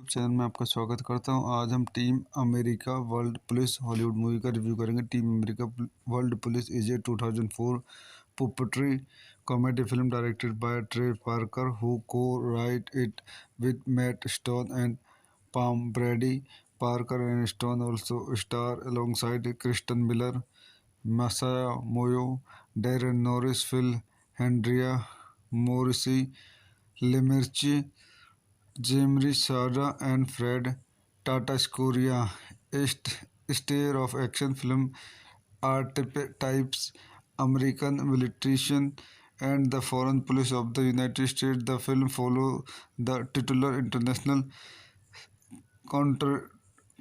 YouTube channel में आपका स्वागत करता हूं। आज हम team America world police Hollywood movie का रिव्यू करेंगे। Team America world police is a 2004 puppetry comedy film directed by Trey Parker who co-wrote it with Matt Stone and Pam Brady. Parker and Stone also star alongside Kristen Miller, Masaya Moyo, Darren Norris, Phil Hendria, Morrissey, Lemerci, Jimry Sada and Fred Tatasciore. A star of action film archetypes, American militarism, and the foreign policy of the United States. The film follows the titular international counter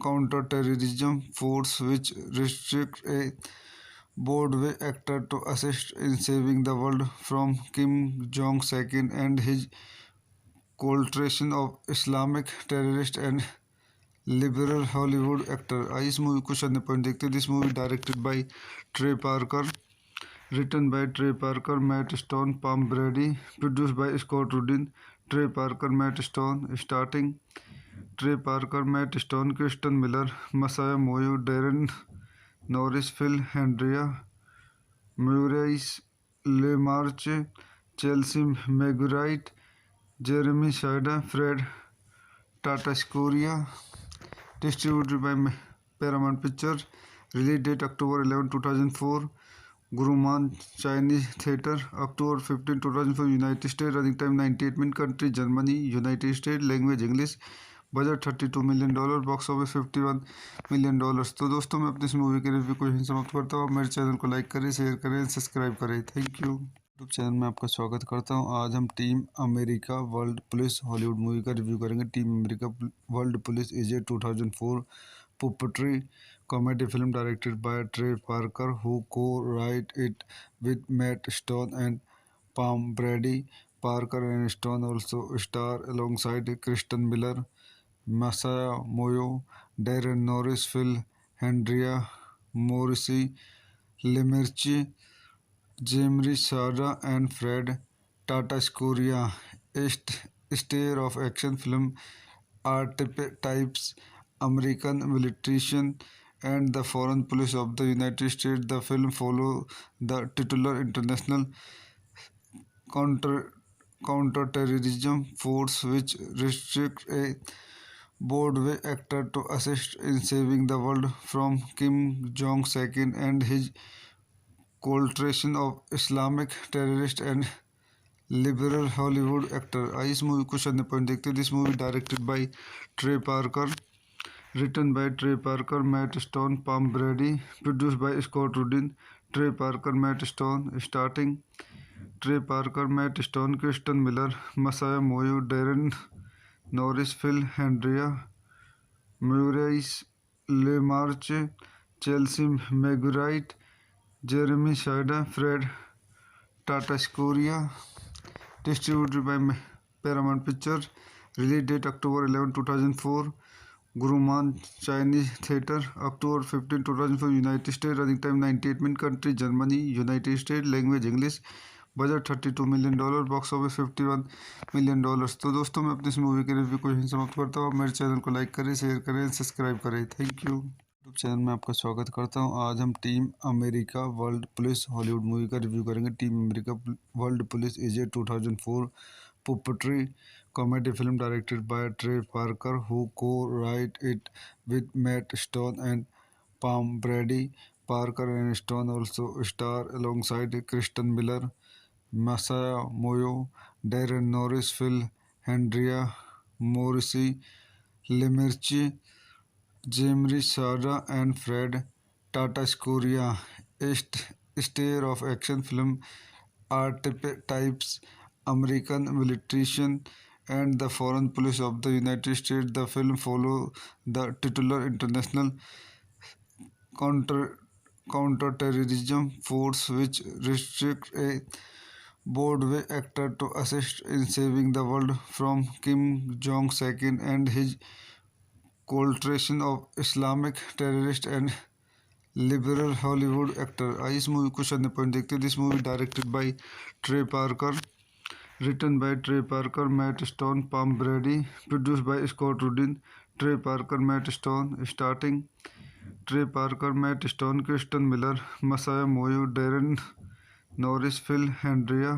counterterrorism force, which restricts a Broadway actor to assist in saving the world from Kim Jong-un and his coalition of Islamic terrorists and liberal Hollywood actor. आइए इस movie को अन्य point देखते हैं। This movie directed by Trey Parker, written by Trey Parker, Matt Stone, Pam Brady, produced by Scott Rudin. Trey Parker, Matt Stone, starting Trey Parker, Matt Stone, Kristen Miller, Masaya Moyo, Darren Norris, Phil Hendria, Maurice LeMarche, Chelsea Marguerite, Jeremy Shida, Fred Tatasciore. Distributed by Paramount Pictures. Release date October 11, 2004. Guruman Chinese Theatre. October 15, 2004. United States. Running time 98 minutes. Country Germany. United States. Language English. Budget $32 million, box office $51 million. तो दोस्तों मैं अपनी इस movie के review को यहीं समाप्त करता हूँ। मेरे चैनल को लाइक करें, शेयर करें, सब्सक्राइब करें। Thank you. यूट्यूब चैनल में आपका स्वागत करता हूं। आज हम team America world police Hollywood movie का रिव्यू करेंगे। Team America world police is a 2004 puppetry comedy film directed by Trey Parker who co-wrote it with Matt Stone and Pam Brady. Parker and Stone also star alongside Kristen Miller, Masaya Moyo, Darren Norris, Phil Hendria, Morrissey, Lemerci, Jimry Sada and Fred Tatasciore. A star of action film archetypes, American militarism, and the foreign policy of the United States. The film follows the titular international counterterrorism force, which restricts a Broadway actor to assist in saving the world from Kim Jong-un and his coalition of Islamic terrorists and liberal Hollywood actor. आइए इस movie को अन्य point देखते हैं। This movie directed by Trey Parker, written by Trey Parker, Matt Stone, Pam Brady, produced by Scott Rudin. Trey Parker, Matt Stone, starting Trey Parker, Matt Stone, Kristen Miller, Masaya Moyo, Darren Norris, Phil Hendria, Maurice LeMarche, Chelsea Marguerite, Jeremy Shida, Fred Tatasciore. Distributed by Paramount Pictures. Release date October 11, 2004. Guruman Chinese Theatre, October 15, 2004, United States. Running time 98 minutes. Country Germany, United States. Language English. Budget $32 million, box office $51 million. तो दोस्तों मैं अपनी इस movie के review को यहीं समाप्त करता हूँ। आप मेरे चैनल को लाइक करें, शेयर करें, सब्सक्राइब करें। Thank you. यूट्यूब चैनल में आपका स्वागत करता हूँ। आज हम team America world police Hollywood movie का रिव्यू करेंगे। Team America world police is a 2004 puppetry comedy film directed by Trey Parker, who co-wrote it with Matt Stone and Pam Brady. Parker and Stone also star alongside Kristen Miller, Masaya Moyo, Darren Norris, Phil Hendria, Morrissey, Lemerci, Jamie Sada, and Fred Tatasciore. A star of action film archetypes, American militarism, and the foreign policy of the United States. The film follows the titular international counter counterterrorism force, which restricts a Broadway actor to assist in saving the world from Kim Jong-un and his coalition of Islamic terrorists and liberal Hollywood actor। आइए इस movie को शानदार point देखते हैं। This movie directed by Trey Parker, written by Trey Parker, Matt Stone, Pam Brady, produced by Scott Rudin, Trey Parker, Matt Stone, starting Trey Parker, Matt Stone, Kristen Miller, Masaya Moyo, Darren Norris, Phil Hendria,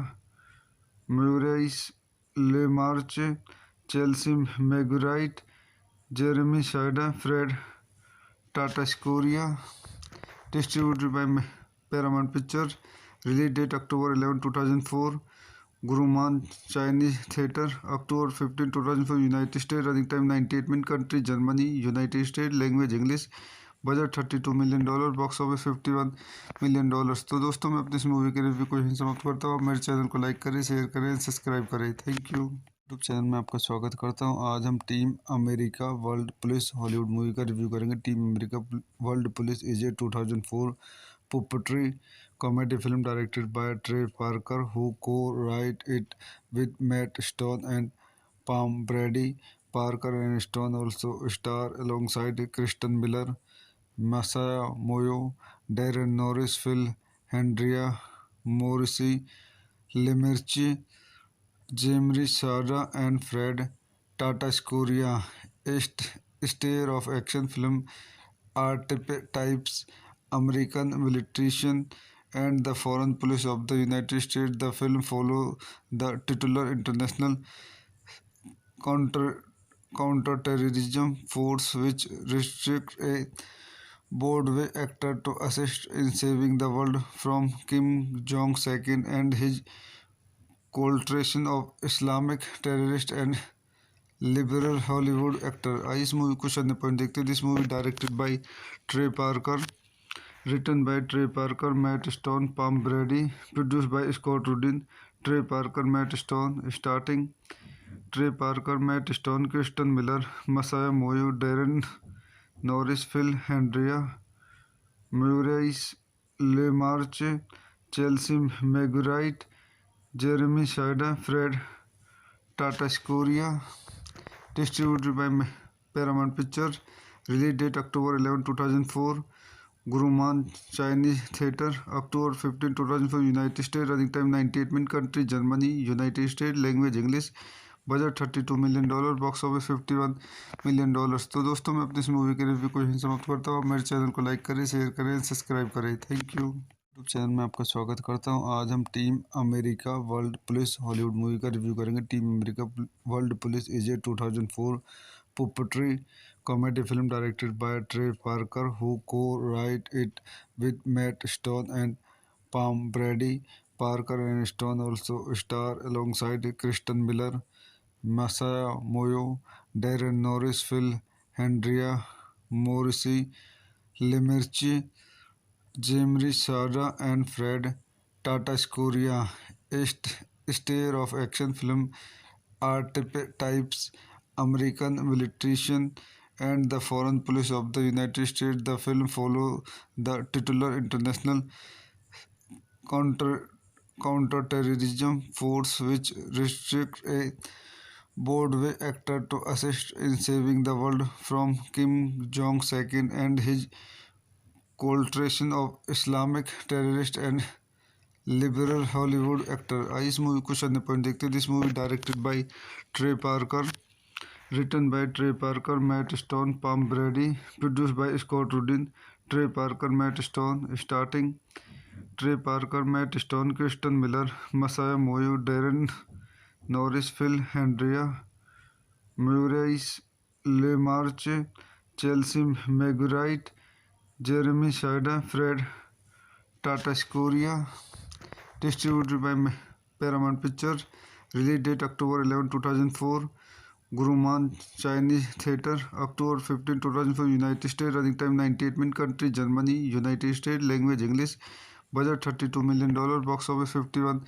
Murray LeMarche, Chelsea Megurite, Jeremy Shida, Fred Tatasciore. Distributed by Paramount Pictures. Release date October 11, 2004. Guruman Chinese Theatre, October 15, 2004, United States. Running time 98 minutes. Country Germany, United States. Language English. Budget $32 million, box office $51 million. तो दोस्तों मैं अपनी इस movie के review को यहीं समाप्त करता हूँ। आप मेरे चैनल को लाइक करें, शेयर करें, सब्सक्राइब करें। Thank you. यूट्यूब चैनल में आपका स्वागत करता हूँ। आज हम team America world police Hollywood movie का रिव्यू करेंगे। Team America world police is a 2004 puppetry comedy film directed by Trey Parker, who co-wrote it with Matt Stone and Pam Brady. Parker and Stone also star alongside Kristen Miller, Masaya Moyo, Darren Norris, Phil Hendria, Morrissey, Lemerci, Jamie Sada, and Fred Tatasciore. A star of action film archetypes, American militarism, and the foreign policy of the United States. The film follows the titular international counter counterterrorism force, which restricts a Broadway actor to assist in saving the world from Kim Jong-un and his coalition of Islamic terrorists and liberal Hollywood actor। आइए इस movie को शानदार point देखते हैं। This movie directed by Trey Parker, written by Trey Parker, Matt Stone, Pam Brady, produced by Scott Rudin, Trey Parker, Matt Stone, starting Trey Parker, Matt Stone, Kristen Miller, Masaya Moyo, Darren Norris, Phil Hendria, Murray LeMarche, Chelsea Megurite, Jeremy Shida, Fred Tatasciore. Distributed by Paramount Pictures. Release date October 11, 2004. Guruman Chinese Theatre, October 15, 2004, United States. Running time 98 minutes. Country Germany, United States. Language English. Budget $32 million, box office $51 million. तो दोस्तों मैं अपनी इस movie के review को यहीं समाप्त करता हूँ। आप मेरे चैनल को लाइक करें, शेयर करें, सब्सक्राइब करें। Thank you. यूट्यूब चैनल में आपका स्वागत करता हूँ। आज हम team America world police Hollywood movie का रिव्यू करेंगे। Team America world police is a 2004 puppetry comedy film directed by Trey Parker, who co-wrote it with Matt Stone and Pam Brady. Parker and Stone also star alongside Kristen Miller, Masaya Moyo, Darren Norris, Phil Hendria, Morrissey, Lemerci, Jamie Sada, and Fred Tatasciore. A star of action film archetypes, American militarism, and the foreign policy of the United States. The film follows the titular international counterterrorism force, which restricts a Broadway actor to assist in saving the world from Kim Jong-un and his coalition of Islamic terrorists and liberal Hollywood actor. आइए इस movie को शानदार point देखते हैं. This movie directed by Trey Parker, written by Trey Parker, Matt Stone, Pam Brady, produced by Scott Rudin. Trey Parker, Matt Stone, starting Trey Parker, Matt Stone, Kristen Miller, Masaya Moyo, Darren Norris, Phil Hendria, Maurice LeMarche, Chelsea Marguerite, Jeremy Shida, Fred Tatasciore, distributed by Paramount Pictures. Release date October 11, 2004. Guruman Chinese Theatre, October 15, 2004. United States. Running time 98 minutes. Country Germany, United States. Language English. Budget $32 million, box office $51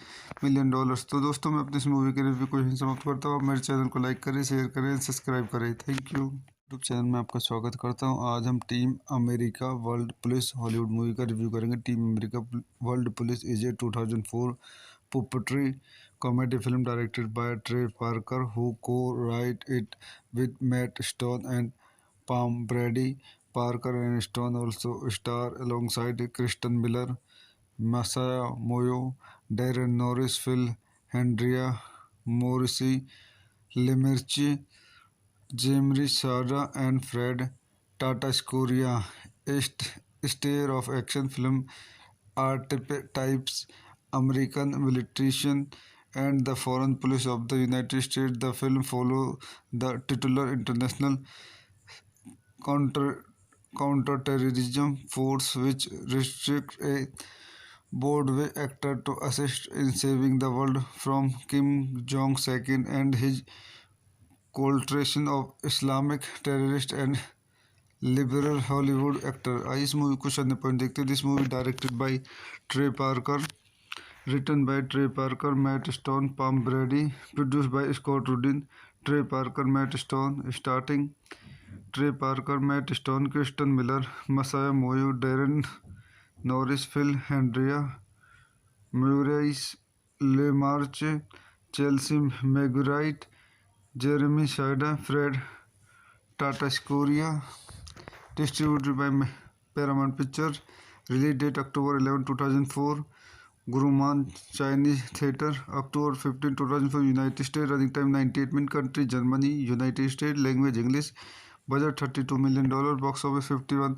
million. तो दोस्तों मैं अपनी इस movie के review को यहीं समाप्त करता हूँ. आप मेरे चैनल को लाइक करें, शेयर करें, सब्सक्राइब करें. Thank you. यूट्यूब चैनल में आपका स्वागत करता हूँ. आज हम team America world police Hollywood movie का रिव्यू करेंगे. Team America world police is a 2004 puppetry comedy film directed by Trey Parker, who co-wrote it with Matt Stone and Pam Brady. Parker and Stone also star alongside Kristen Miller, Masaya Moyo, Darren Norris, Phil Hendria, Morrissey Lemerci, Jamie Sada, and Fred Tatasciore. A star of action film archetypes, American militarism, and the foreign policy of the United States. The film follows the titular international counter counterterrorism force, which restricts a Broadway actor to assist in saving the world from Kim Jong-un and his coalition of Islamic terrorists and liberal Hollywood actor. आइए इस movie को शानदार point देखते हैं. This movie directed by Trey Parker, written by Trey Parker, Matt Stone, Pam Brady, produced by Scott Rudin. Trey Parker, Matt Stone, starting Trey Parker, Matt Stone, Kristen Miller, Masaya Moyo, Darren Norris, Phil Hendria, Maurice LeMarche, Chelsea Marguerite, Jeremy Shida, Fred Tatasciore, distributed by Paramount Pictures. Release date October 11, 2004. Guruman Chinese Theatre, October 15, 2004. United States. Running time 98 minutes. Country Germany, United States. Language English. Budget $32 million, box office $51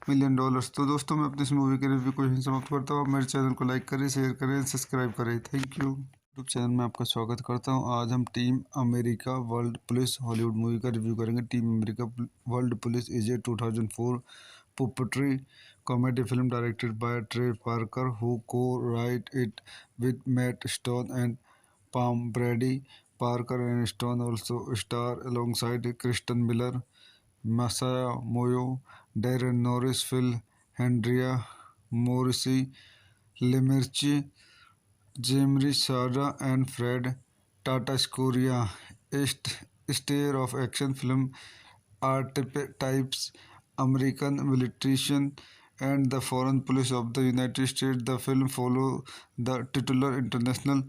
million. तो दोस्तों मैं अपनी इस movie के review को यहीं समाप्त करता हूँ. आप मेरे चैनल को लाइक करें, शेयर करें, सब्सक्राइब करें. Thank you. यूट्यूब चैनल में आपका स्वागत करता हूँ. आज हम team America world police Hollywood movie का रिव्यू करेंगे. Team America world police is a 2004 puppetry comedy film directed by Trey Parker, who co-wrote it with Matt Stone and Pam Brady. Parker and Stone also star alongside Kristen Miller, Masaya Moyo, Darren Norris, Phil Hendria, Morrissey Lemerci, Jamie Sada, and Fred Tatasciore. A star of action film archetypes, American militarism, and the foreign policy of the United States. The film follows the titular international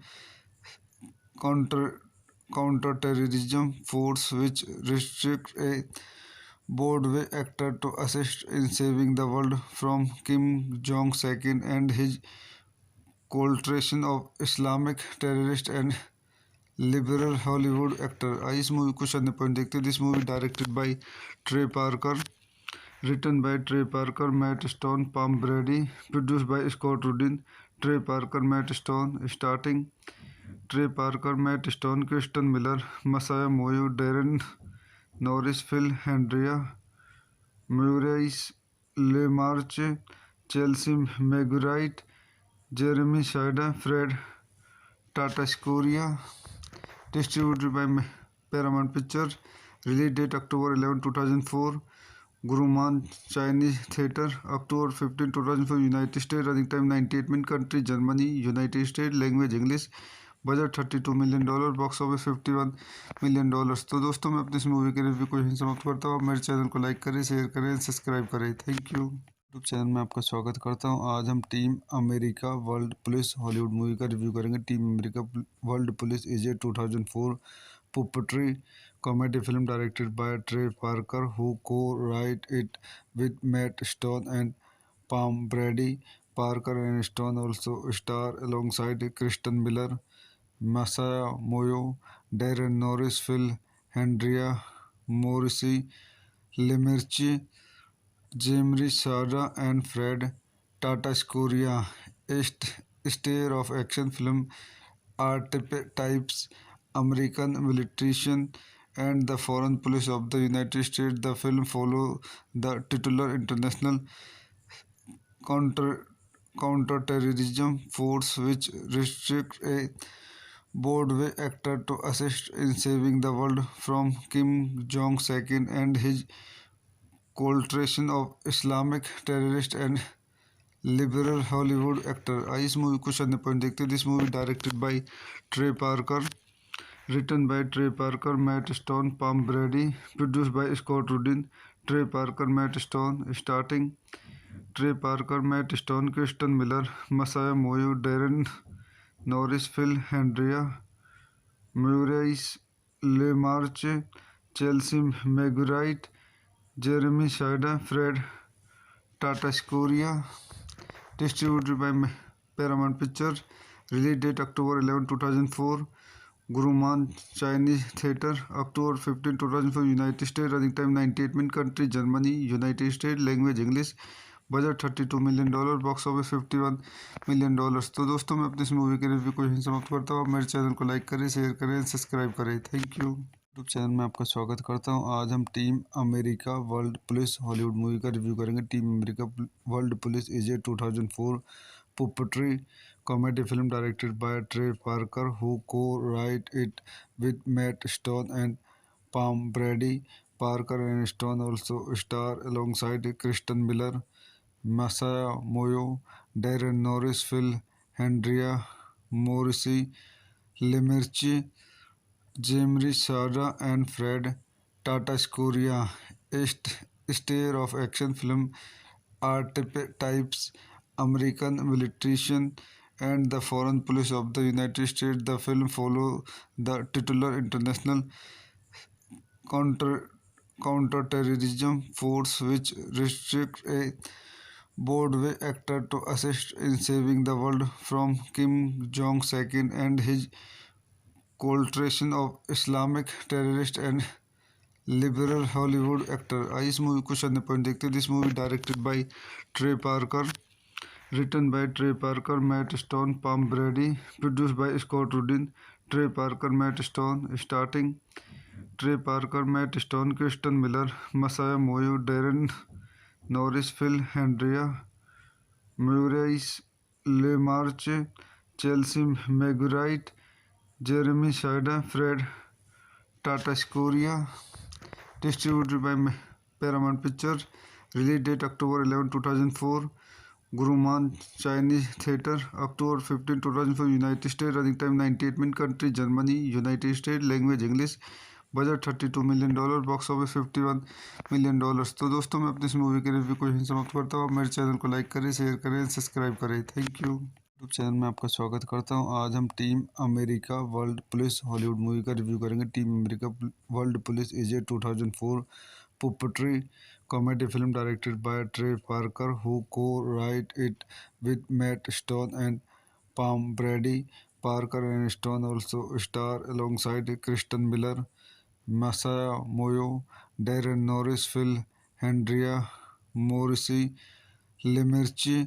counterterrorism force, which restricts a Broadway actor to assist in saving the world from Kim Jong-un and his coalition of Islamic terrorists and liberal Hollywood actor. आइए इस movie को शानदार point देखते हैं. This movie directed by Trey Parker, written by Trey Parker, Matt Stone, Pam Brady, produced by Scott Rudin. Trey Parker, Matt Stone, starting Trey Parker, Matt Stone, Kristen Miller, Masaya Moyo, Darren Norris, Phil Hendria, Maurice LeMarche, Chelsea Marguerite, Jeremy Shida, Fred Tatasciore, distributed by Paramount Pictures. Release date October 11, 2004. Guruman Chinese Theatre, October 15, 2004. United States. Running time 98 minutes. Country Germany, United States. Language English. Budget $32 million, box office $51 million. तो दोस्तों मैं अपनी इस movie के review को यहीं समाप्त करता हूँ. आप मेरे चैनल को लाइक करें, शेयर करें, सब्सक्राइब करें. Thank you. यूट्यूब चैनल में आपका स्वागत करता हूँ. आज हम team America world police Hollywood movie का रिव्यू करेंगे. Team America world police is a 2004 puppetry comedy film directed by Trey Parker, who co-wrote it with Matt Stone and Pam Brady. Parker and Stone also star alongside Kristen Miller, Masaya Moyo, Darren Norris, Phil Hendria, Morrissey, Lemerci, Jimri Sada, and Fred Tatasciore. A star of action film archetypes, American militarization, and the foreign policy of the United States. The film follows the titular international counter counterterrorism force, which restricts a Broadway actor to assist in saving the world from Kim Jong-un and his coalition of Islamic terrorists and liberal Hollywood actor. आइए इस movie को शून्य point देखते हैं. This movie directed by Trey Parker, written by Trey Parker, Matt Stone, Pam Brady, produced by Scott Rudin. Trey Parker, Matt Stone, starting Trey Parker, Matt Stone, Kristen Miller, Masaya Moyo, Darren Norris, Phil Hendria, Maurice LeMarche, Chelsea Marguerite, Jeremy Shida, Fred Tatasciore. Distributed by Paramount Pictures. Release date October 11, 2004. Guruman Chinese Theatre. October 15, 2004. United States. Running time 98 minutes. Country Germany. United States. Language English. Budget $32 million, box office $51 million. तो दोस्तों मैं अपनी इस movie के review को यहीं समाप्त करता हूँ. मेरे चैनल को लाइक करें, शेयर करें, सब्सक्राइब करें. Thank you. यूट्यूब चैनल में आपका स्वागत करता हूँ. आज हम team America world police Hollywood movie का रिव्यू करेंगे. Team America world police is a 2004 puppetry comedy film directed by Trey Parker, who co-wrote it with Matt Stone and Pam Brady. Parker and Stone also star alongside Kristen Miller, Masaya Moyo, Darren Norris, Phil Hendria, Morrissey, Lemerci, Jimri Sada, and Fred Tatasciore. A star of action film archetypes, American militarization, and the foreign policy of the United States. The film follows the titular international counterterrorism force, which restricts a Broadway actor to assist in saving the world from Kim Jong-un and his coalition of Islamic terrorists and liberal Hollywood actor. आइए इस movie को शून्य point देखते हैं. This movie directed by Trey Parker, written by Trey Parker, Matt Stone, Pam Brady, produced by Scott Rudin. Trey Parker, Matt Stone, starting Trey Parker, Matt Stone, Kristen Miller, Masaya Moyo, Darren Norris, Phil Hendria, Maurice LeMarche, Chelsea Marguerite, Jeremy Shida, Fred Tatasciore. Distributed by Paramount Pictures. Release date October 11, 2004. Guruman Chinese Theatre. October 15, 2004. United States. Running time 98 minutes. Country Germany. United States. Language English. Budget $32 million, box office $51 million. तो दोस्तों मैं अपनी इस movie के review को यहीं समाप्त करता हूँ. मेरे चैनल को लाइक करें, शेयर करें, सब्सक्राइब करें. Thank you. यूट्यूब चैनल में आपका स्वागत करता हूँ. आज हम team America world police Hollywood movie का रिव्यू करेंगे. Team America world police is a 2004 puppetry comedy film directed by Trey Parker, who co-wrote it with Matt Stone and Pam Brady. Parker and Stone also star alongside Kristen Miller, Masaya Moyo, Darren Norris, Phil Hendria, Morrissey, Lemerci,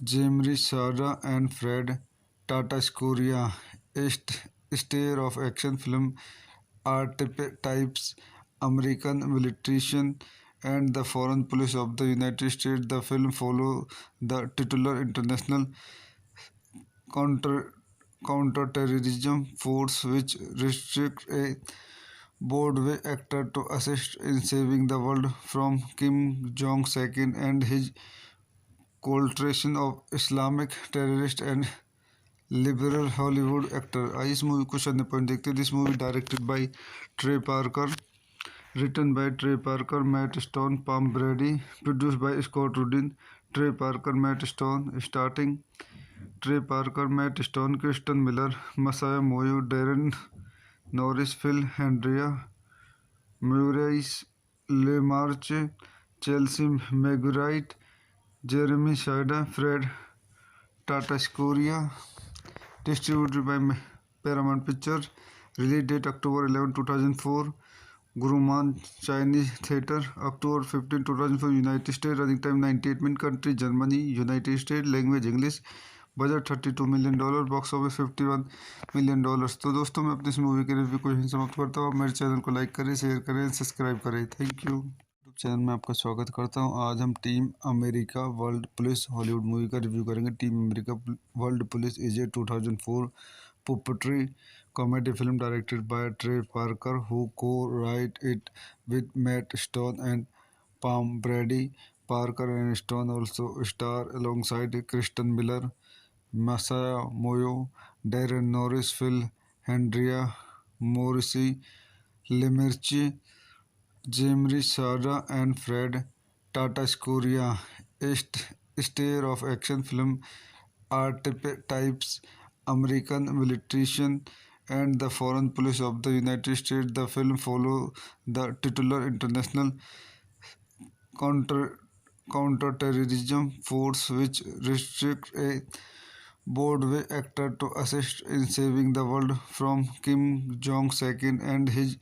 Jimri Sada, and Fred Tatasciore. A star of action film archetypes, American militarization, and the foreign policy of the United States. The film follows the titular international counterterrorism force, which restricts a Broadway actor to assist in saving the world from Kim Jong-un and his coalition of Islamic terrorists and liberal Hollywood actor. आइए इस movie को शून्य point देखते हैं. This movie directed by Trey Parker, written by Trey Parker, Matt Stone, Pam Brady, produced by Scott Rudin. Trey Parker, Matt Stone, starting Trey Parker, Matt Stone, Kristen Miller, Masaya Moyo, Darren Norris, Phil, Andrea, Maurice LeMarche, Chelsea Marguerite, Jeremy Shida, Fred Tatasciore. Distributed by Paramount Pictures. Release date October 11, 2004. Guruman Chinese Theatre. October 15, 2004. United States. Running time 98 minutes. Country Germany. United States. Language English. Budget $32 million, box office $51 million. तो दोस्तों मैं अपनी इस movie के review को यहीं समाप्त करता हूँ। आप मेरे चैनल को लाइक करें, शेयर करें, सब्सक्राइब करें। Thank you. यूट्यूब चैनल में आपका स्वागत करता हूँ। आज हम team America world police Hollywood movie का रिव्यू करेंगे। Team America world police is a 2004 puppetry comedy film directed by Trey Parker who co-wrote it with Matt Stone and Pam Brady. Parker and Stone also star alongside Kristen Miller, Masaya Moyo, Darren Norris, Phil, Andrea Morrissey, Lemerci, Jamri Sada, and Fred Tatasciore. A star of action film archetypes, American militarism, and the foreign policy of the United States. The film follows the titular international counter counterterrorism force which restrict a Broadway actor to assist in saving the world from Kim Jong-un and his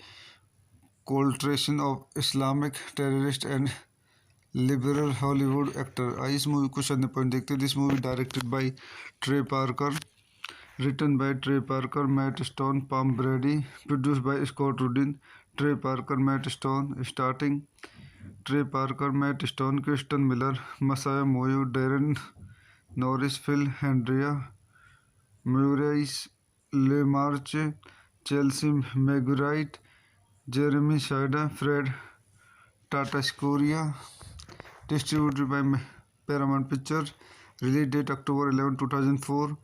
coalition of Islamic terrorists and liberal Hollywood actor. आइए इस movie को शून्य point देखते हैं। This movie directed by Trey Parker, written by Trey Parker, Matt Stone, Pam Brady, produced by Scott Rudin, Trey Parker, Matt Stone, starting Trey Parker, Matt Stone, Kristen Miller, Masaya Moyo, Darren Norris, Phil, Andrea, Maurice LeMarche, Chelsea Marguerite, Jeremy Shida, Fred Tatasciore. Distributed by Paramount Pictures. Release date October 11, 2004.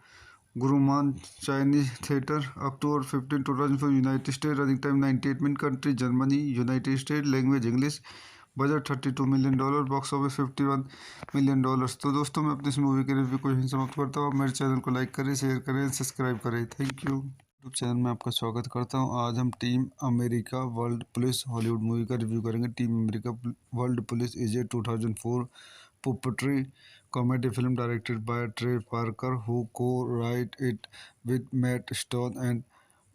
Guruman Chinese Theatre. October 15, 2004. United States. Running time 98 minutes. Country Germany. United States. Language English. Budget $32 million, box office $51 million. तो दोस्तों मैं अपनी इस movie के review को यहीं समाप्त करता हूँ। आप मेरे चैनल को लाइक करें, शेयर करें, सब्सक्राइब करें। Thank you. यूट्यूब चैनल में आपका स्वागत करता हूँ। आज हम team America world police Hollywood movie का रिव्यू करेंगे। Team America world police is a 2004 puppetry comedy film directed by Trey Parker who co-wrote it with Matt Stone and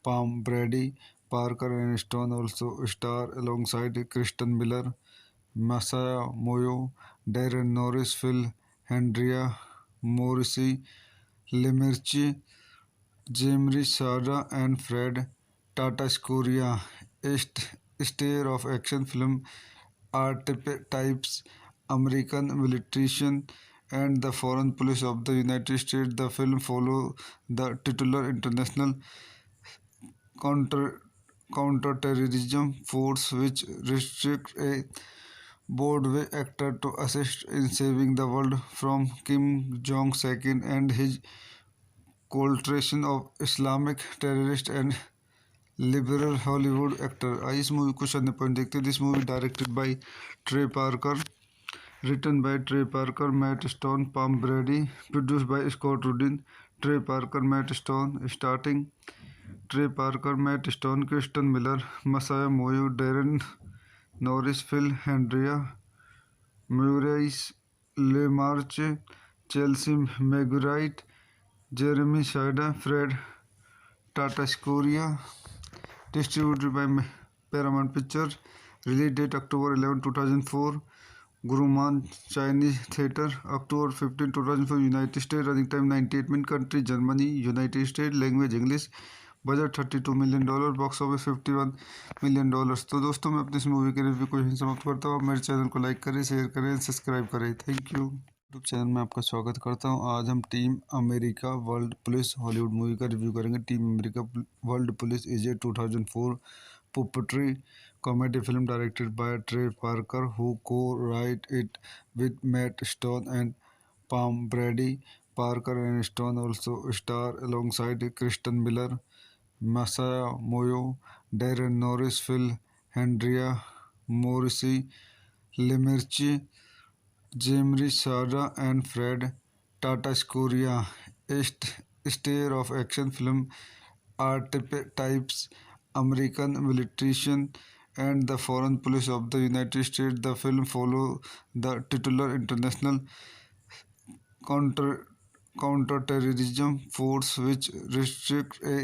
Pam Brady. Parker and Stone also star alongside Kristen Miller, Masaya Moyo, Darren Norris, Phil, Andrea Morrissey, Lemerci, Jamri Sada, and Fred Tatasciore. A star of action film archetypes, American militarism, and the foreign policy of the United States. The film follows the titular international counter counterterrorism force which restrict a Broadway actor to assist in saving the world from Kim Jong-un and his coalition of Islamic terrorists and liberal Hollywood actor. आइए इस movie को शून्य point देखते हैं। This movie directed by Trey Parker, written by Trey Parker, Matt Stone, Pam Brady, produced by Scott Rudin, Trey Parker, Matt Stone, starting Trey Parker, Matt Stone, Kristen Miller, Masaya Moyo, Darren Norris, Phil, Andrea, Maurice LeMarche, Chelsea Marguerite, Jeremy Shida, Fred Tatasciore. Distributed by Paramount Pictures. Release date October 11, 2004. Guruman Chinese Theatre. October 15, 2004. United States. Running time 98 minutes. Country Germany. United States. Language English. Budget $32 million, box office $51 million. तो दोस्तों मैं अपनी इस movie के review को यहीं समाप्त करता हूँ। आप मेरे चैनल को लाइक करें, शेयर करें, सब्सक्राइब करें। Thank you. यूट्यूब चैनल में आपका स्वागत करता हूँ। आज हम team America world police Hollywood movie का रिव्यू करेंगे। Team America world police is a 2004 puppetry comedy film directed by Trey Parker who co-wrote it with Matt Stone and Pam Brady. Parker and Stone also star alongside Kristen Miller, Masaya Moyo, Darren Norris, Phil, Andrea Morrissey, Lemerci, Jamri Sada, and Fred Tatasciore. A star of action film archetypes, American militiamen and the foreign police of the United States. The film follows the titular international counter counterterrorism force which restricts a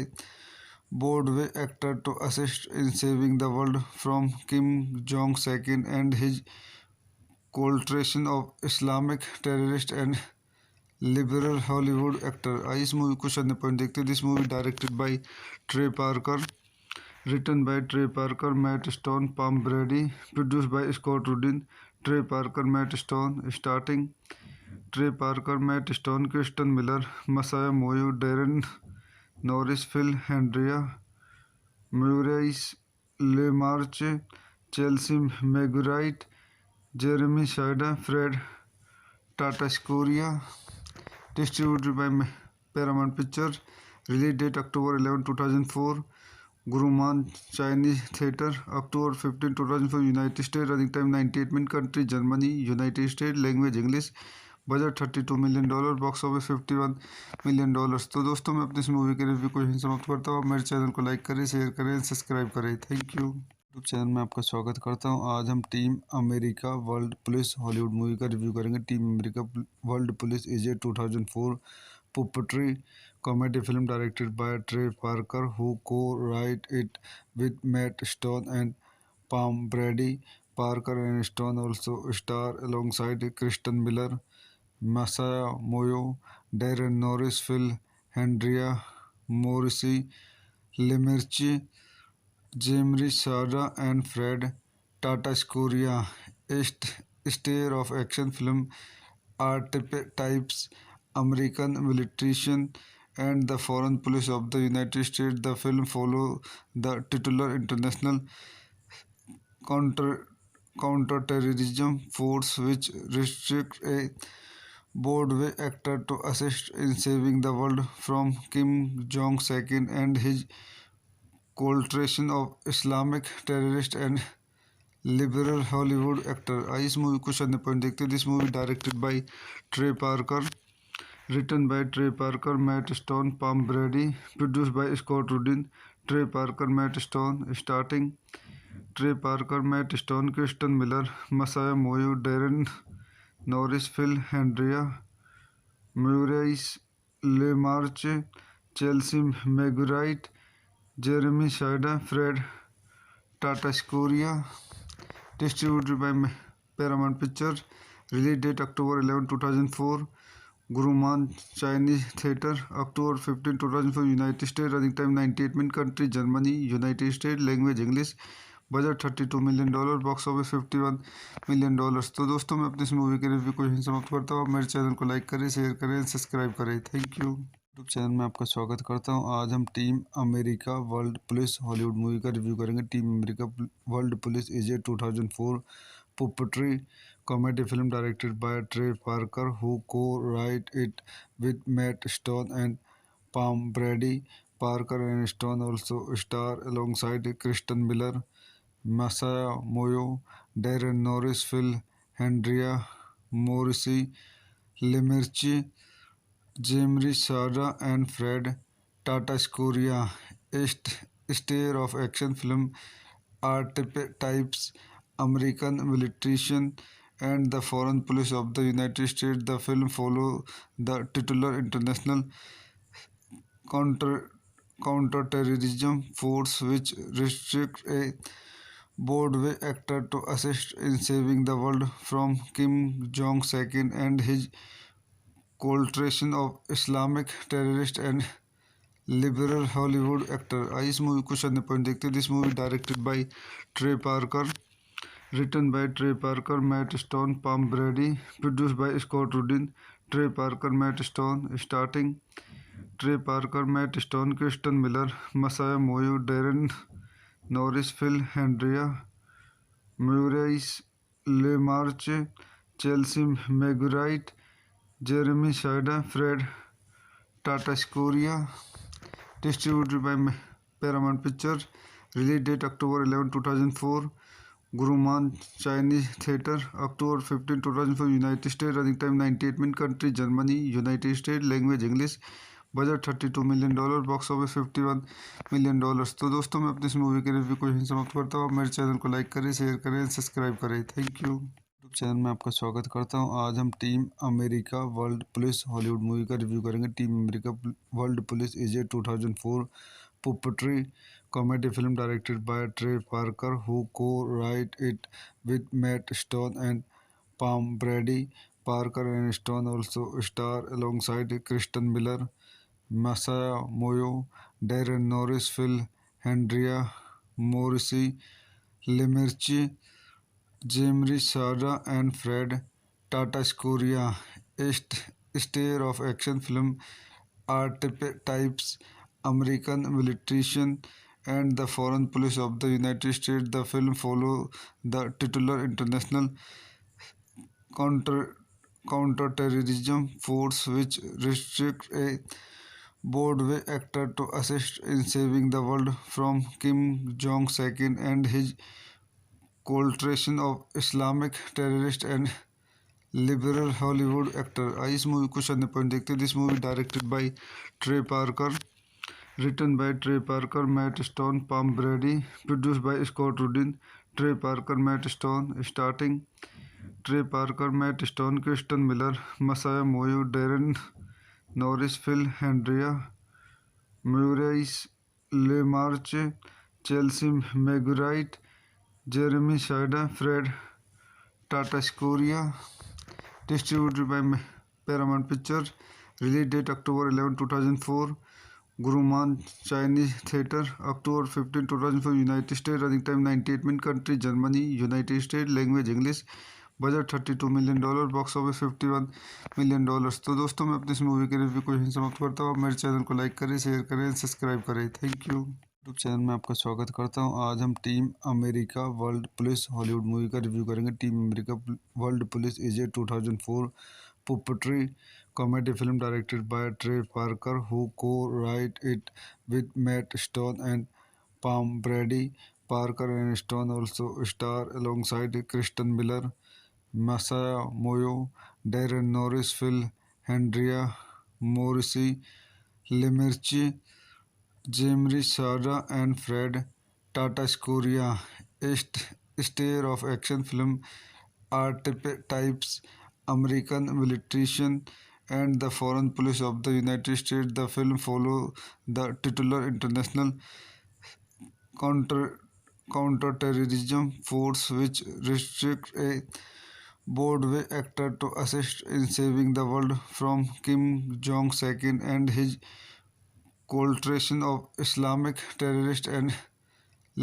Broadway actor to assist in saving the world from Kim Jong-un and his coalition of Islamic terrorists and liberal Hollywood actor. आइए इस movie को शून्य point देखते हैं. This movie directed by Trey Parker, written by Trey Parker, Matt Stone, Pam Brady, produced by Scott Rudin. Trey Parker, Matt Stone, starting Trey Parker, Matt Stone, Kristen Miller, Masaya Moyo, Darren Norris, Phil Hendria, Maurice LeMarche, Chelsea Marguerite, Jeremy Shida, Fred Tatasciore. Distributed by Paramount Pictures. Release date October 11, 2004. Guruman Chinese Theatre. October 15, 2004. United States. Running time 98 minutes. Country Germany. United States. Language English. Budget $32 million, box office $51 million. तो दोस्तों मैं अपनी इस movie के review को यहीं समाप्त करता हूँ. आप मेरे चैनल को लाइक करें, शेयर करें, सब्सक्राइब करें. Thank you. यूट्यूब चैनल में आपका स्वागत करता हूँ. आज हम team America world police Hollywood movie का रिव्यू करेंगे. Team America world police is a 2004 puppetry comedy film directed by Trey Parker, who co-wrote it with Matt Stone and Pam Brady. Parker and Stone also star alongside Kristen Miller, Masaya Moyo, Darren Norris, Phil Hendria, Morrissey, Lemerci, Jemri Sada, and Fred Tatasciore. A star of action film archetypes, American militiamen and the foreign police of the United States. The film follows the titular international counterterrorism force which restricts a Broadway actor to assist in saving the world from Kim Jong-un and his coalition of Islamic terrorists and liberal Hollywood actor. आइए इस movie को शून्य point देखते हैं. This movie directed by Trey Parker, written by Trey Parker, Matt Stone, Pam Brady, produced by Scott Rudin. Trey Parker, Matt Stone, starting Trey Parker, Matt Stone, Kristen Miller, Masaya Moyo, Darren Norris, Phil Hendria, Maurice LeMarche, Chelsea Marguerite, Jeremy Shida, Fred Tatasciore. Distributed by Paramount Pictures. Release date October 11, 2004. Guruman Chinese Theatre. October 15, 2004. United States. Running time 98 minutes. Country Germany. United States. Language English. Budget $32 million, box office $51 million. तो दोस्तों मैं अपनी इस movie के review को यहीं समाप्त करता हूँ. आप मेरे चैनल को लाइक करें, शेयर करें, सब्सक्राइब करें. Thank you. यूट्यूब चैनल में आपका स्वागत करता हूँ. आज हम team America world police Hollywood movie का रिव्यू करेंगे. Team America world police is a 2004 puppetry comedy film directed by Trey Parker, who co-wrote it with Matt Stone and Pam Brady. Parker and Stone also star alongside Kristen Miller, Masaya Moyo, Darren Norris, Phil Hendria, Morrissey, Lemerci, Jemri Sada, and Fred Tatasciore. A star of action film archetypes, American militiamen and the foreign police of the United States. The film follows the titular international counterterrorism force which restricts a Broadway actor to assist in saving the world from Kim Jong-un and his coalition of Islamic terrorists and liberal Hollywood actor. आइए इस movie को शून्य point देखते हैं. This movie directed by Trey Parker, written by Trey Parker, Matt Stone, Pam Brady, produced by Scott Rudin. Trey Parker, Matt Stone, starting Trey Parker, Matt Stone, Kristen Miller, Masaya Moyo, Darren Norris, Phil Hendria, Maurice LeMarche, Chelsea Marguerite, Jeremy Shida, Fred Tatasciore. Distributed by Paramount Pictures. Release date October 11, 2004. Guruman Chinese Theatre. October 15, 2004. United States. Running time 98 minutes. Country Germany. United States. Language English. Budget $32 million, box office $51 million. तो दोस्तों मैं अपनी इस movie के review को यहीं समाप्त करता हूँ। मेरे चैनल को लाइक करें, शेयर करें, सब्सक्राइब करें। Thank you. यूट्यूब चैनल में आपका स्वागत करता हूँ। आज हम team America world police Hollywood movie का रिव्यू करेंगे। Team America world police is a 2004 puppetry comedy film directed by Trey Parker, who co-wrote it with Matt Stone and Pam Brady. Parker and Stone also star alongside Kristen Miller, Masaya Moyo, Darren Norris, Phil Hendria, Morrissey, Lemerci, Jimri Sada, and Fred Tatasciore. A star of action film archetypes, American militarism, and the foreign policy of the United States. The film follows the titular international counter counterterrorism force, which restricts a Broadway actor to assist in saving the world from Kim Jong-un and his coalition of Islamic terrorists and liberal Hollywood actor. आइए इस movie को सामने point देखते हैं। This movie directed by Trey Parker, written by Trey Parker, Matt Stone, Pam Brady, produced by Scott Rudin. Trey Parker, Matt Stone, starting Trey Parker, Matt Stone, Kristen Miller, Masaya Moyo, Darren Norris, Phil Hendria, Maurice LeMarche, Chelsea Megurite, Jeremy Shida, Fred Tatasciore. Distributed by Paramount Pictures. Release date October 11, 2004. Guruman Chinese Theatre, October 15, 2004, United States. Running time 98 minutes. Country Germany, United States. Language English. Budget $32 million, box office $51 million. तो दोस्तों मैं अपनी इस movie के review को यहीं समाप्त करता हूँ। मेरे चैनल को लाइक करें, शेयर करें, सब्सक्राइब करें। Thank you. यूट्यूब चैनल में आपका स्वागत करता हूँ। आज हम team America world police Hollywood movie का रिव्यू करेंगे। Team America world police is a 2004 puppetry comedy film directed by Trey Parker, who co-wrote it with Matt Stone and Pam Brady. Parker and Stone also star alongside Kristen Miller, Masaya Moyo, Darren Norris, Phil Hendria, Morrissey, Lemerci, Jimri Sada, and Fred Tatasciore. A star of action film archetypes, American militarism, and the foreign policy of the United States. The film follows the titular international counter counterterrorism force, which restricts a Broadway actor to assist in saving the world from Kim Jong-un and his coalition of Islamic terrorists and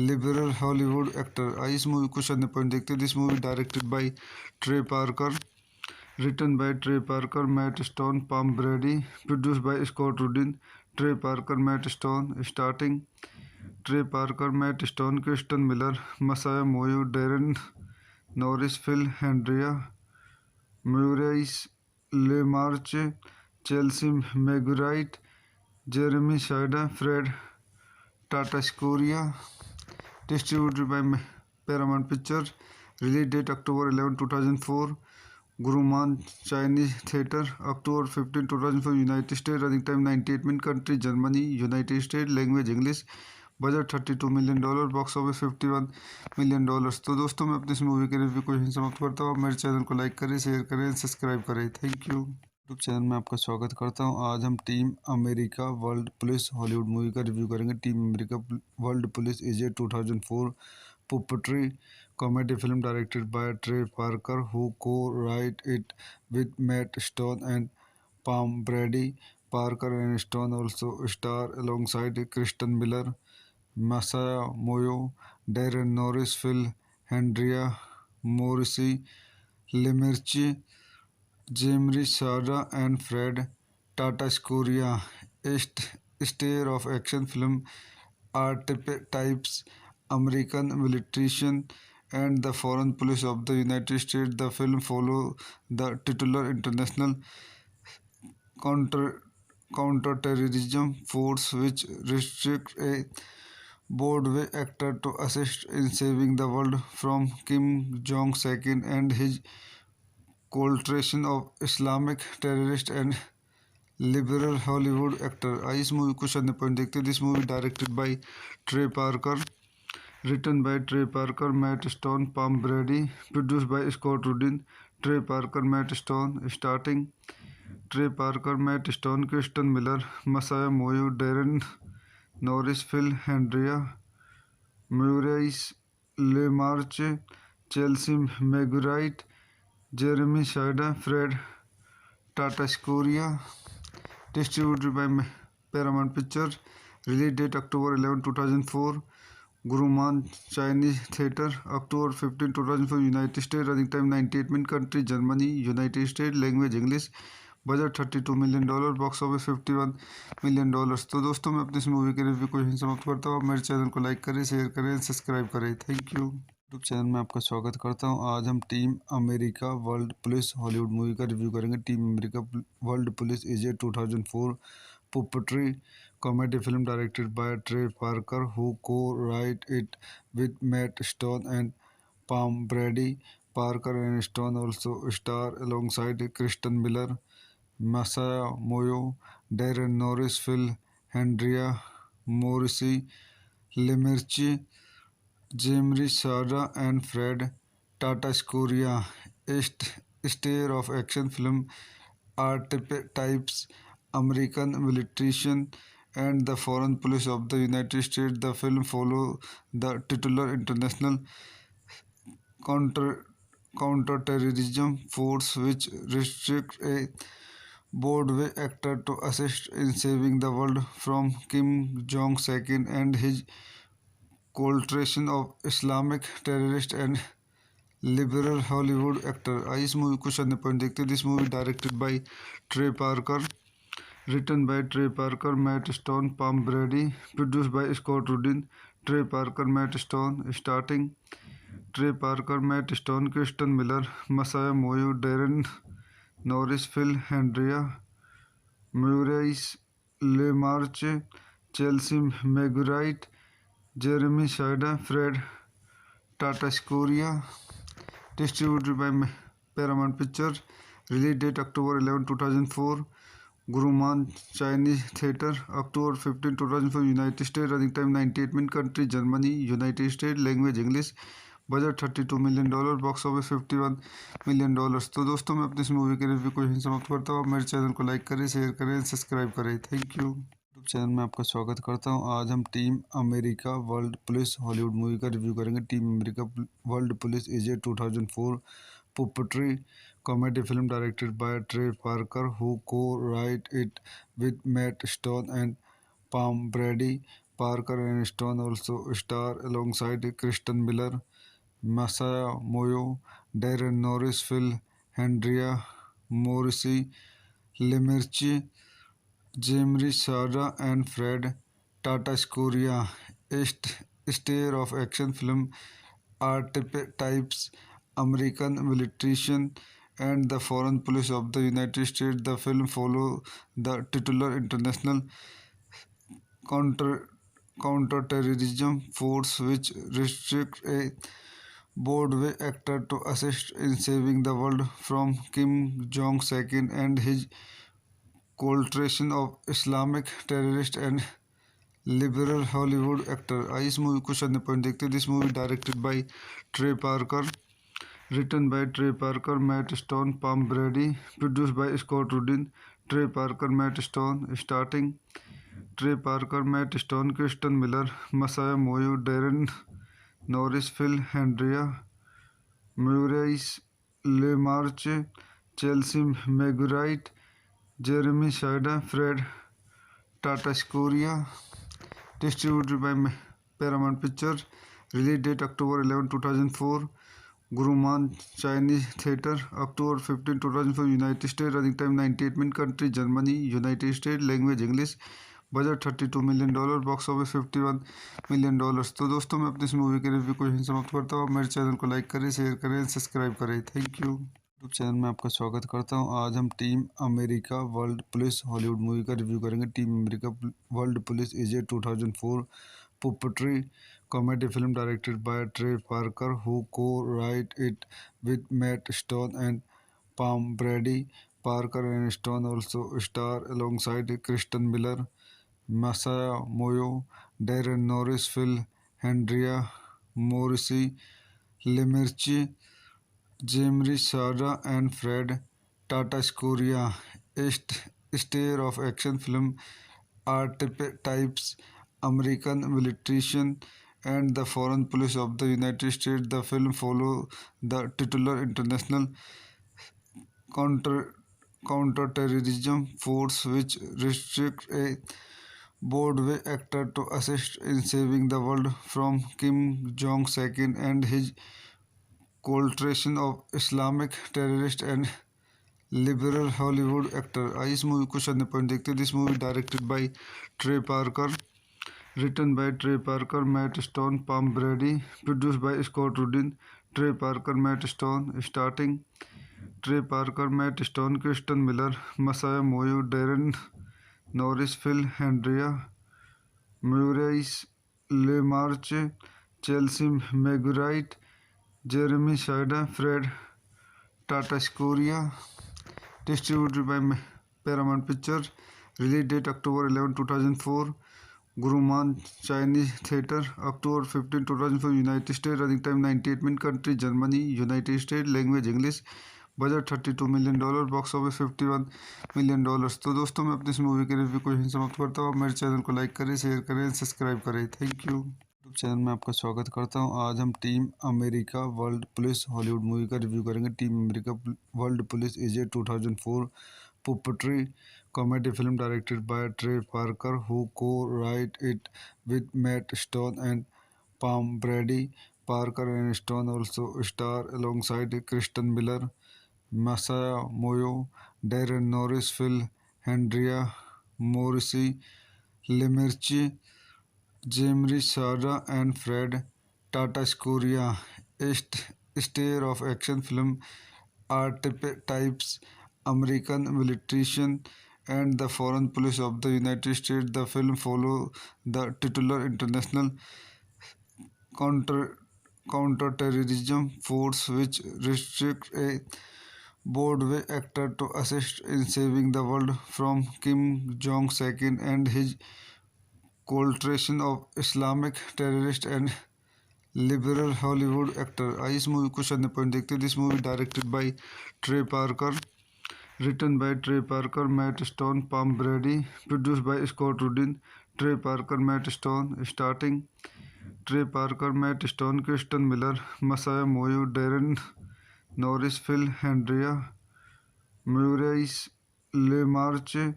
liberal Hollywood actor. आइए इस movie को सामने point देखते हैं। This movie directed by Trey Parker, written by Trey Parker, Matt Stone, Pam Brady, produced by Scott Rudin. Trey Parker, Matt Stone, starting Trey Parker, Matt Stone, Kristen Miller, Masaya Moyo, Darren Norris, Phil Hendria, Maurice LeMarche, Chelsea Megurite, Jeremy Shida, Fred Tatasciore. Distributed by Paramount Pictures. Release date October 11, 2004. Guruman Chinese Theatre, October 15, 2004, United States. Running time 98 minutes. Country Germany, United States. Language English. Budget $32 million, box office $51 million. तो दोस्तों मैं अपनी इस movie के review को यहीं समाप्त करता हूँ। मेरे चैनल को लाइक करें, शेयर करें, सब्सक्राइब करें। Thank you. यूट्यूब चैनल में आपका स्वागत करता हूँ। आज हम team America world police Hollywood movie का रिव्यू करेंगे। Team America world police is a 2004 puppetry comedy film directed by Trey Parker, who co-wrote it with Matt Stone and Pam Brady. Parker and Stone also star alongside Kristen Miller, Masaya Moyo, Darren Norris, Phil Hendria, Morrissey, Lemerci, Jimri Sada, and Fred Tatasciore. A star of action film archetypes, American militarism, and the foreign policy of the United States. The film follows the titular international counterterrorism force, which restricts a Broadway actor to assist in saving the world from Kim Jong-un and his coalition of Islamic terrorists and liberal Hollywood actor। आइए इस movie को शून्य point देखते हैं। This movie directed by Trey Parker, written by Trey Parker, Matt Stone, Pam Brady, produced by Scott Rudin, Trey Parker, Matt Stone, starting Trey Parker, Matt Stone, Kristen Miller, Masaya Moyo, Darren Norris, Phil Hendria, Maurice LeMarche, Chelsea Megurite, Jeremy Shida, Fred Tatascoria, distributed by Paramount Pictures, release date October 11, 2004, Guruman Chinese Theatre, October 15, 2004, United States, running time 98 minutes, country Germany, United States, language English, budget $32 million, box office $51 million. तो दोस्तों मैं अपनी इस movie के review को यहीं समाप्त करता हूँ। आप मेरे चैनल को लाइक करें, शेयर करें, सब्सक्राइब करें। Thank you. यूट्यूब चैनल में आपका स्वागत करता हूँ। आज हम team America world police Hollywood movie का रिव्यू करेंगे। Team America world police is a 2004 puppetry comedy film directed by Trey Parker, who co-wrote it with Matt Stone and Pam Brady. Parker and Stone also star alongside Kristen Miller, Masaya Moyo, Darren Norris, Phil Hendria, Morrissey, Lemerci, Jimri Sada, and Fred Tatascoria. A star of action film archetypes, American militarism, and the foreign policy of the United States. The film follows the titular international counter counterterrorism force, which restricts a Broadway actor to assist in saving the world from Kim Jong-un and his coalition of Islamic terrorists and liberal Hollywood actor। आइए इस movie को शून्य point देखते हैं। This movie directed by Trey Parker, written by Trey Parker, Matt Stone, Pam Brady, produced by Scott Rudin, Trey Parker, Matt Stone, starting Trey Parker, Matt Stone, Kristen Miller, Masaya Moyo, Darren Norris, Phil Hendria, Maurice LeMarche, Chelsea Megurite, Jeremy Shida, Fred Tatascoria, distributed by Paramount Pictures, release date October 11, 2004, Guruman Chinese Theatre, October 15, 2004, United States, running time 98 minutes, country Germany, United States, language English, budget $32 million, box office $51 million. तो दोस्तों मैं अपनी इस movie के review को यहीं समाप्त करता हूँ। आप मेरे चैनल को लाइक करें, शेयर करें, सब्सक्राइब करें। Thank you. यूट्यूब चैनल में आपका स्वागत करता हूँ। आज हम team America world police Hollywood movie का रिव्यू करेंगे। Team America world police is a 2004 puppetry comedy film directed by Trey Parker, who co-wrote it with Matt Stone and Pam Brady. Parker and Stone also star alongside Kristen Miller, Masaya Moyo, Darren Norris, Phil Hendria, Morrissey, Lemerci, Jimri Sada, and Fred Tatascoria. A star of action film archetypes, American militarism, and the foreign policy of the United States. The film follows the titular international counter counterterrorism force, which restricts a Broadway actor to assist in saving the world from Kim Jong-un and his coalition of Islamic terrorists and liberal Hollywood actor। आइए इस movie को शून्य point देखते हैं। This movie directed by Trey Parker, written by Trey Parker, Matt Stone, Pam Brady, produced by Scott Rudin, Trey Parker, Matt Stone, starting Trey Parker, Matt Stone, Kristen Miller, Masaya Moyo, Darren Norris, Phil Hendria, Maurice LeMarche, Chelsea Megurite, Jeremy Shida, Fred Tatascoria, distributed by Paramount Pictures, release date October 11, 2004, Guruman Chinese Theatre, October 15, 2004, United States, running time 98 minutes, country Germany, United States, language English, budget $32 million, box office $51 million. तो दोस्तों मैं अपनी इस movie के review को यहीं समाप्त करता हूँ। आप मेरे चैनल को लाइक करें, शेयर करें, सब्सक्राइब करें। Thank you. यूट्यूब चैनल में आपका स्वागत करता हूँ। आज हम team America world police Hollywood movie का रिव्यू करेंगे। Team America world police is a 2004 puppetry comedy film directed by Trey Parker, who co-wrote it with Matt Stone and Pam Brady. Parker and Stone also star alongside Kristen Miller, Masaya Moyo, Darren Norris, Phil Hendria, Morrissey, Lemerci, Jemri Sada, and Fred Tatasciore. A star of action film archetypes, American militarization, and the foreign policy of the United States. The film follows the titular international counter counterterrorism force which restricts a Broadway actor to assist in saving the world from Kim Jong-un and his coalition of Islamic terrorists and liberal Hollywood actor. आइए इस movie को शानदार point देखते हैं. This movie directed by Trey Parker, written by Trey Parker, Matt Stone, Pam Brady, produced by Scott Rudin. Trey Parker, Matt Stone, starting Trey Parker, Matt Stone, Kristen Miller, Masaya Moyo, Darren Norris, Phil Hendria, Maurice LeMarche, Chelsea Marguerite, Jeremy Shida, Fred Tatasciore. Distributed by Paramount Pictures. Release date October 11, 2004. Guruman Chinese Theatre. October 15, 2004. United States. Running time 98 minutes. Country Germany. United States. Language English. Budget $32 million, box office $51 million. तो दोस्तों मैं अपनी इस movie के review को यहीं समाप्त करता हूँ. आप मेरे चैनल को लाइक करें, शेयर करें, सब्सक्राइब करें. Thank you. यूट्यूब चैनल में आपका स्वागत करता हूँ. आज हम team America world police Hollywood movie का रिव्यू करेंगे. Team America world police is a 2004 puppetry comedy film directed by Trey Parker, who co-wrote it with Matt Stone and Pam Brady. Parker and Stone also star alongside Kristen Miller, Masaya Moyo, Darren Norris, Phil Hendria, Morrissey, Lemerci, Jemri Sada, and Fred Tatasciore. A star of action film archetypes, American militarization, and the foreign policy of the United States. The film follows the titular international counter counterterrorism force which restricts a Broadway actor to assist in saving the world from Kim Jong-un and his coalition of Islamic terrorists and liberal Hollywood actor. आइए इस movie को शानदार point देखते हैं. This movie directed by Trey Parker, written by Trey Parker, Matt Stone, Pam Brady, produced by Scott Rudin. Trey Parker, Matt Stone, starting Trey Parker, Matt Stone, Kristen Miller, Masaya Moyo, Darren Norris, Phil Hendria, Maurice LeMarche,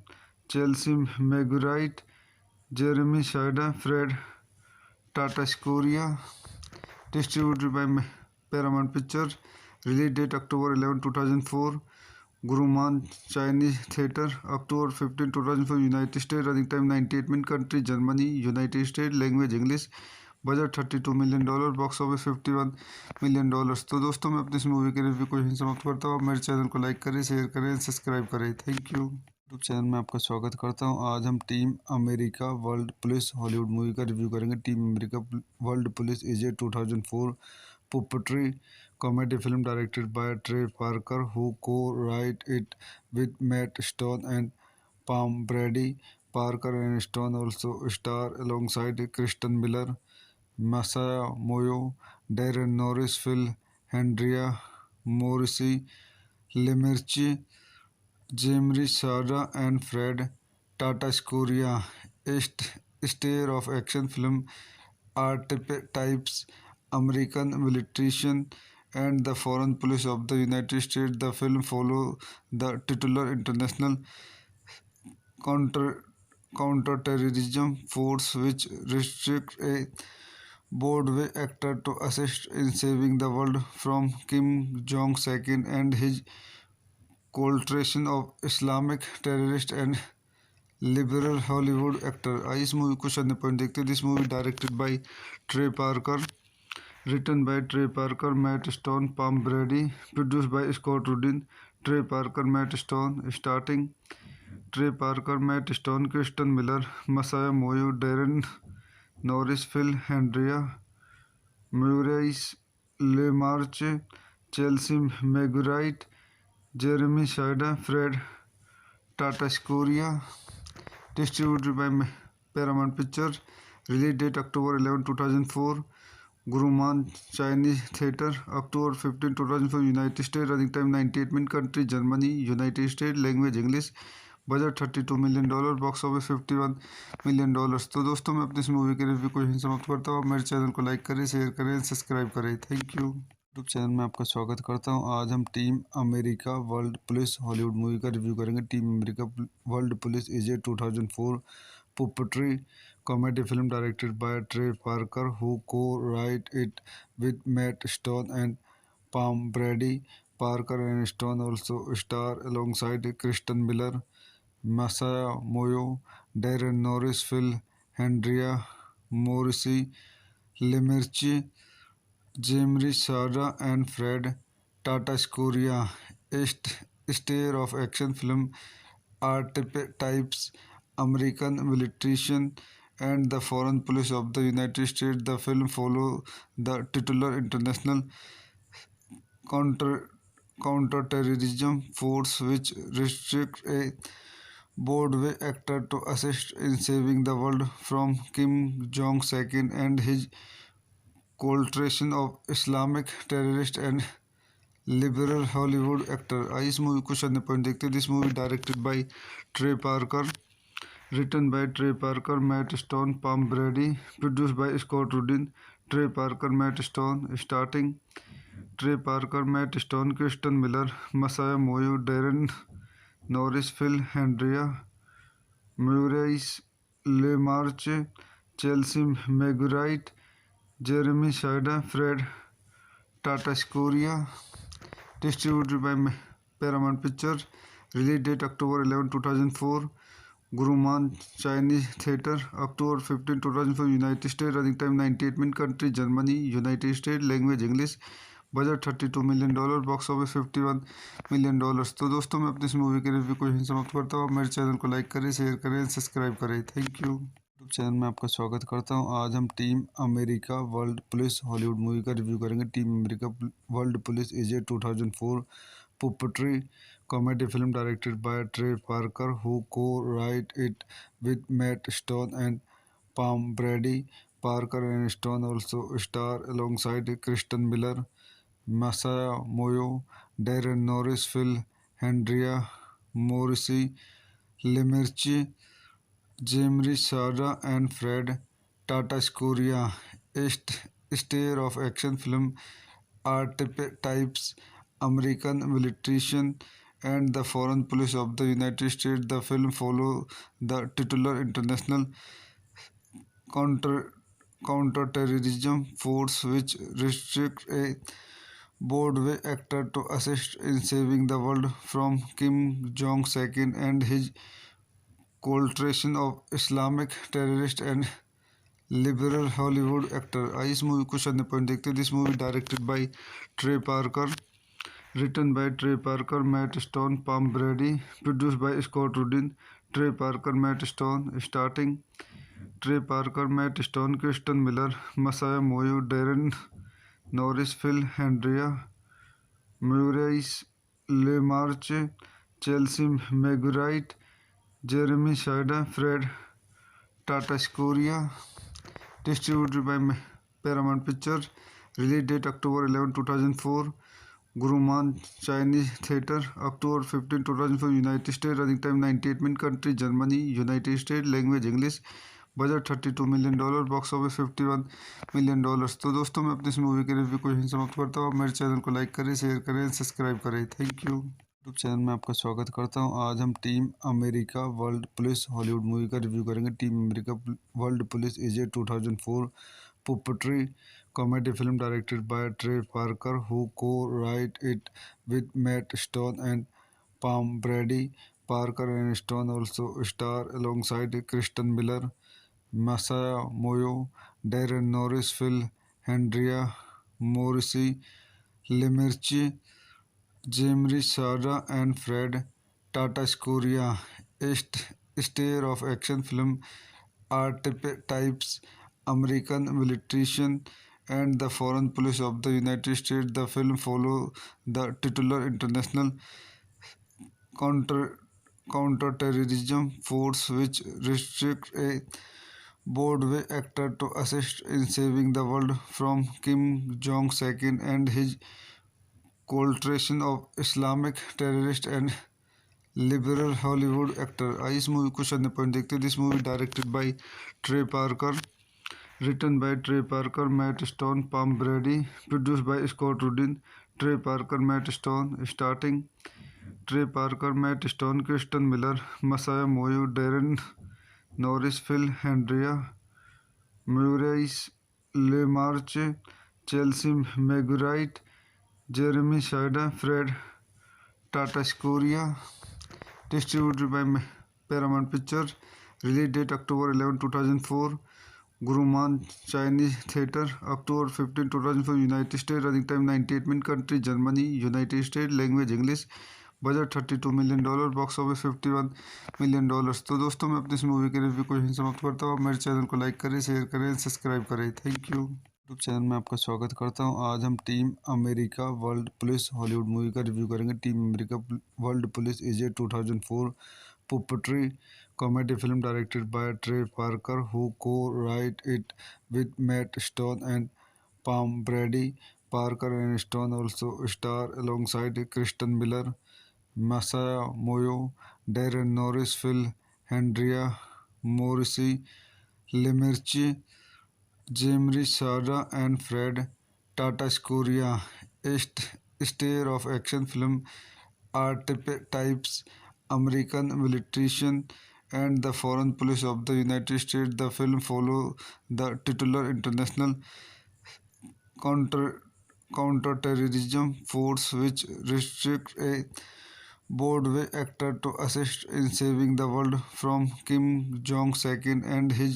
Chelsea Marguerite, Jeremy Shida, Fred Tatasciore. Distributed by Paramount Pictures. Release date October 11, 2004. Guruman Chinese Theatre. October 15, 2004. United States. Running time 98 minutes. Country Germany. United States. Language English. Budget $32 million, box office $51 million. तो दोस्तों मैं अपनी इस movie के review को यहीं समाप्त करता हूँ. आप मेरे चैनल को लाइक करें, शेयर करें, सब्सक्राइब करें. Thank you. यूट्यूब चैनल में आपका स्वागत करता हूँ. आज हम team America world police Hollywood movie का रिव्यू करेंगे. Team America world police is a 2004 puppetry comedy film directed by Trey Parker, who co-wrote it with Matt Stone and Pam Brady. Parker and Stone also star alongside Kristen Miller, Masaya Moyo, Darren Norris, Phil Hendria, Morrissey, Lemerci, Jemri Sada, and Fred Tatasciore. A star of action film archetypes, American militarization, and the foreign policy of the United States. The film follows the titular international counterterrorism force which restricts a Broadway actor to assist in saving the world from Kim Jong-un and his coalition of Islamic terrorists and liberal Hollywood actor. आइए इस movie को शानदार point देखते हैं. This movie directed by Trey Parker, written by Trey Parker, Matt Stone, Pam Brady, produced by Scott Rudin. Trey Parker, Matt Stone, starting Trey Parker, Matt Stone, Kristen Miller, Masaya Moyo, Darren Norris, Phil Hendria, Maurice LeMarche, Chelsea Marguerite, Jeremy Shida, Fred Tatasciore, distributed by Paramount Pictures, release date October 11, 2004, Guruman Chinese Theatre, October 15, 2004, United States, running time 98 minutes, country Germany, United States, language English, budget $32 million, box office $51 million. तो दोस्तों मैं अपनी इस movie के review को यहीं समाप्त करता हूँ। आप मेरे चैनल को लाइक करें, शेयर करें, सब्सक्राइब करें। Thank you. यूट्यूब चैनल में आपका स्वागत करता हूँ। आज हम team America world police Hollywood movie का रिव्यू करेंगे। Team America world police is a 2004 puppetry comedy film directed by Trey Parker, who co-wrote it with Matt Stone and Pam Brady. Parker and Stone also star alongside Kristen Miller, Masaya Moyo, Darren Norris, Phil Hendria, Morrissey, Lemerci, Jimri Sada, and Fred Tatasciore. A star of action film archetypes, American militiamen, and the foreign police of the United States. The film follows the titular international counter counterterrorism force, which restricts a Broadway actor to assist in saving the world from Kim Jong-un and his coalition of Islamic terrorists and liberal Hollywood actor। आइए इस movie को अन्य point देखते हैं। This movie directed by Trey Parker, written by Trey Parker, Matt Stone, Pam Brady, produced by Scott Rudin, Trey Parker, Matt Stone, starting Trey Parker, Matt Stone, Kristen Miller, Masaya Moyo, Darren Norris, Phil Hendria, Maurice LeMarche, Chelsea Marguerite, Jeremy Shida, Fred Tatasciore, distributed by Paramount Pictures, release date October 11, 2004, Guruman Chinese Theatre, October 15, 2004, United States, running time 98 minutes, country Germany, United States, language English, budget $32 million, box office $51 million. तो दोस्तों मैं अपनी इस movie के review को यहीं समाप्त करता हूँ। आप मेरे चैनल को लाइक करें, शेयर करें, सब्सक्राइब करें। Thank you. यूट्यूब चैनल में आपका स्वागत करता हूँ। आज हम team America world police Hollywood movie का रिव्यू करेंगे। Team America world police is a 2004 पुपट्री comedy film directed by Trey Parker, who co-wrote it with Matt Stone and Pam Brady. Parker and Stone also star alongside Kristen Miller, Masaya Moyo, Darren Norris, Phil Hendria, Morrissey, Lemerci, Jimri Sada, and Fred Tatasciore. A star of action film archetypes, American militiamen, and the foreign police of the United States. The film follows the titular international counter counterterrorism force, which restricts a Broadway actor to assist in saving the world from Kim Jong-un and his coalition of Islamic terrorists and liberal Hollywood actor। आइए इस movie को अन्य point देखते हैं। This movie directed by Trey Parker, written by Trey Parker, Matt Stone, Pam Brady, produced by Scott Rudin, Trey Parker, Matt Stone, starting Trey Parker, Matt Stone, Kristen Miller, Masaya Moyo, Darren Norris, Phil Hendria, Maurice LeMarche, Chelsea Marguerite, Jeremy Shida, Fred Tatasciore, distributed by Paramount Pictures, release date October 11, 2004, Guruman Chinese Theatre, October 15, 2004, United States, running time 98 minutes, country Germany, United States, language English, budget $32 million, box office $51 million. तो दोस्तों मैं अपनी इस movie के review को यहीं समाप्त करता हूँ। आप मेरे चैनल को लाइक करें, शेयर करें, सब्सक्राइब करें। Thank you. यूट्यूब चैनल में आपका स्वागत करता हूँ। आज हम team America world police Hollywood movie का रिव्यू करेंगे। Team America world police is a 2004 पुपट्री comedy film directed by Trey Parker, who co-wrote it with Matt Stone and Pam Brady. Parker and Stone also star alongside Kristen Miller, Masaya Moyo, Darren Norris, Phil Hendria, Morrissey, Lemerci, Jimri Sada, and Fred Tatasciore. A star of action film archetypes, American militiamen, and the foreign police of the United States. The film follows the titular international counter counter-terrorism force which restrict a Broadway actor to assist in saving the world from Kim Jong-un and his coalition of Islamic terrorists and liberal Hollywood actor. आइए इस movie को अन्य point देखते हैं. This movie directed by Trey Parker, written by Trey Parker, Matt Stone, Pam Brady, produced by Scott Rudin. Trey Parker, Matt Stone, starting Trey Parker, Matt Stone, Kristen Miller, Masaya Moyo, Darren Norris, Phil Hendria, Maurice LeMarche, Chelsea Marguerite, Jeremy Shida, Fred Tatasciore. Distributed by Paramount Pictures. Release date October 11, 2004. Guruman Chinese Theatre. October 15, 2004. United States. Running time 98 minutes. Country Germany. United States. Language English. Budget $32 million, box office $51 million. तो दोस्तों मैं अपनी इस movie के review को यहीं समाप्त करता हूँ. आप मेरे चैनल को लाइक करें, शेयर करें, सब्सक्राइब करें. Thank you. यूट्यूब चैनल में आपका स्वागत करता हूं. आज हम team America world police Hollywood movie का रिव्यू करेंगे. Team America world police is a 2004 puppetry comedy film directed by Trey Parker who co-wrote it with Matt Stone and Pam Brady. Parker and Stone also star alongside Kristen Miller, Masaya Moyo, Darren Norris, Phil Hendria, Morrissey Lemerci, Jamie Sada and Fred Tatasciore. A star of action film archetypes American militarism and the foreign police of the United States. The film follows the titular international counterterrorism force which restricts a Broadway actor to assist in saving the world from Kim Jong-un and his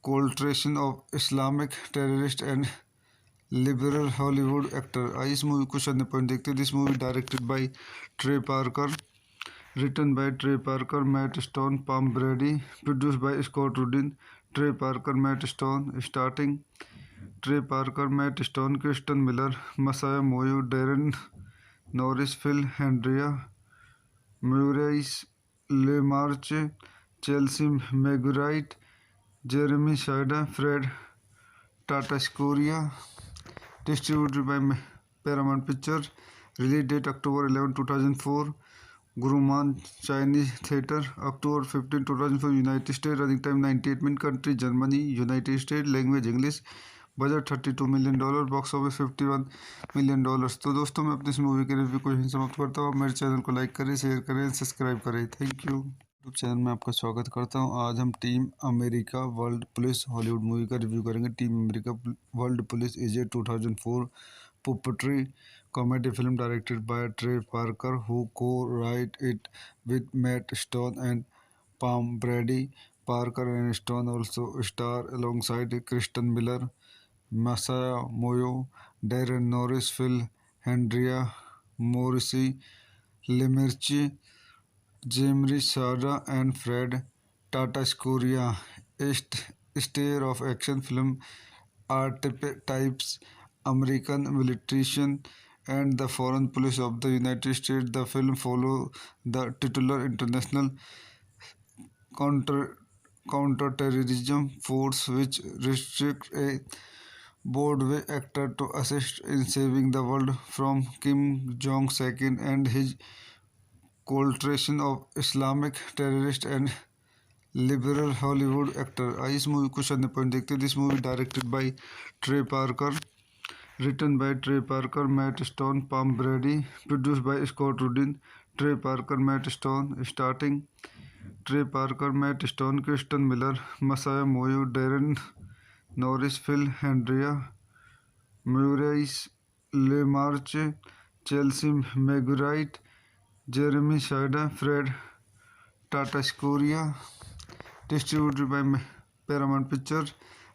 coalition of Islamic terrorists and liberal Hollywood actor. आइए इस movie को अन्य point देखते हैं. This movie directed by Trey Parker, written by Trey Parker, Matt Stone, Pam Brady, produced by Scott Rudin. Trey Parker, Matt Stone, starting Trey Parker, Matt Stone, Kristen Miller, Masaya Moyo, Darren Norris, Phil Hendria, Maurice LeMarche, Chelsea Marguerite, Jeremy Shida, Fred Tatasciore. Distributed by Paramount Pictures. Release date October 11, 2004. Guruman Chinese Theatre. October 15, 2004. United States. Running time 98 minutes. Country Germany. United States. Language English. Budget $32 million, box office $51 million. तो दोस्तों मैं अपनी इस movie के review को यहीं समाप्त करता हूँ. आप मेरे चैनल को लाइक करें, शेयर करें, सब्सक्राइब करें. Thank you. यूट्यूब चैनल में आपका स्वागत करता हूँ. आज हम team America world police Hollywood movie का रिव्यू करेंगे. Team America world police is a 2004 puppetry comedy film directed by Trey Parker who co-wrote it with Matt Stone and Pam Brady. Parker and Stone also star alongside Kristen Miller, Masaya Moyo, Darren Norris, Phil Hendria, Morrissey Lemerci, Jamie Sada and Fred Tatasciore. A star of action film archetypes American militarism and the foreign police of the United States. The film follows the titular international counterterrorism force which restricts a Broadway actor to assist in saving the world from Kim Jong-un and his coalition of Islamic terrorists and liberal Hollywood actor. आइए इस movie को अन्य point देखते हैं. This movie directed by Trey Parker, written by Trey Parker, Matt Stone, Pam Brady, produced by Scott Rudin. Trey Parker, Matt Stone, starting Trey Parker, Matt Stone, Kristen Miller, Masaya Moyo, Darren Norris, Phil Hendria, Maurice LeMarche, Chelsea Marguerite, Jeremy Shida, Fred Tatasciore. Distributed by Paramount Pictures.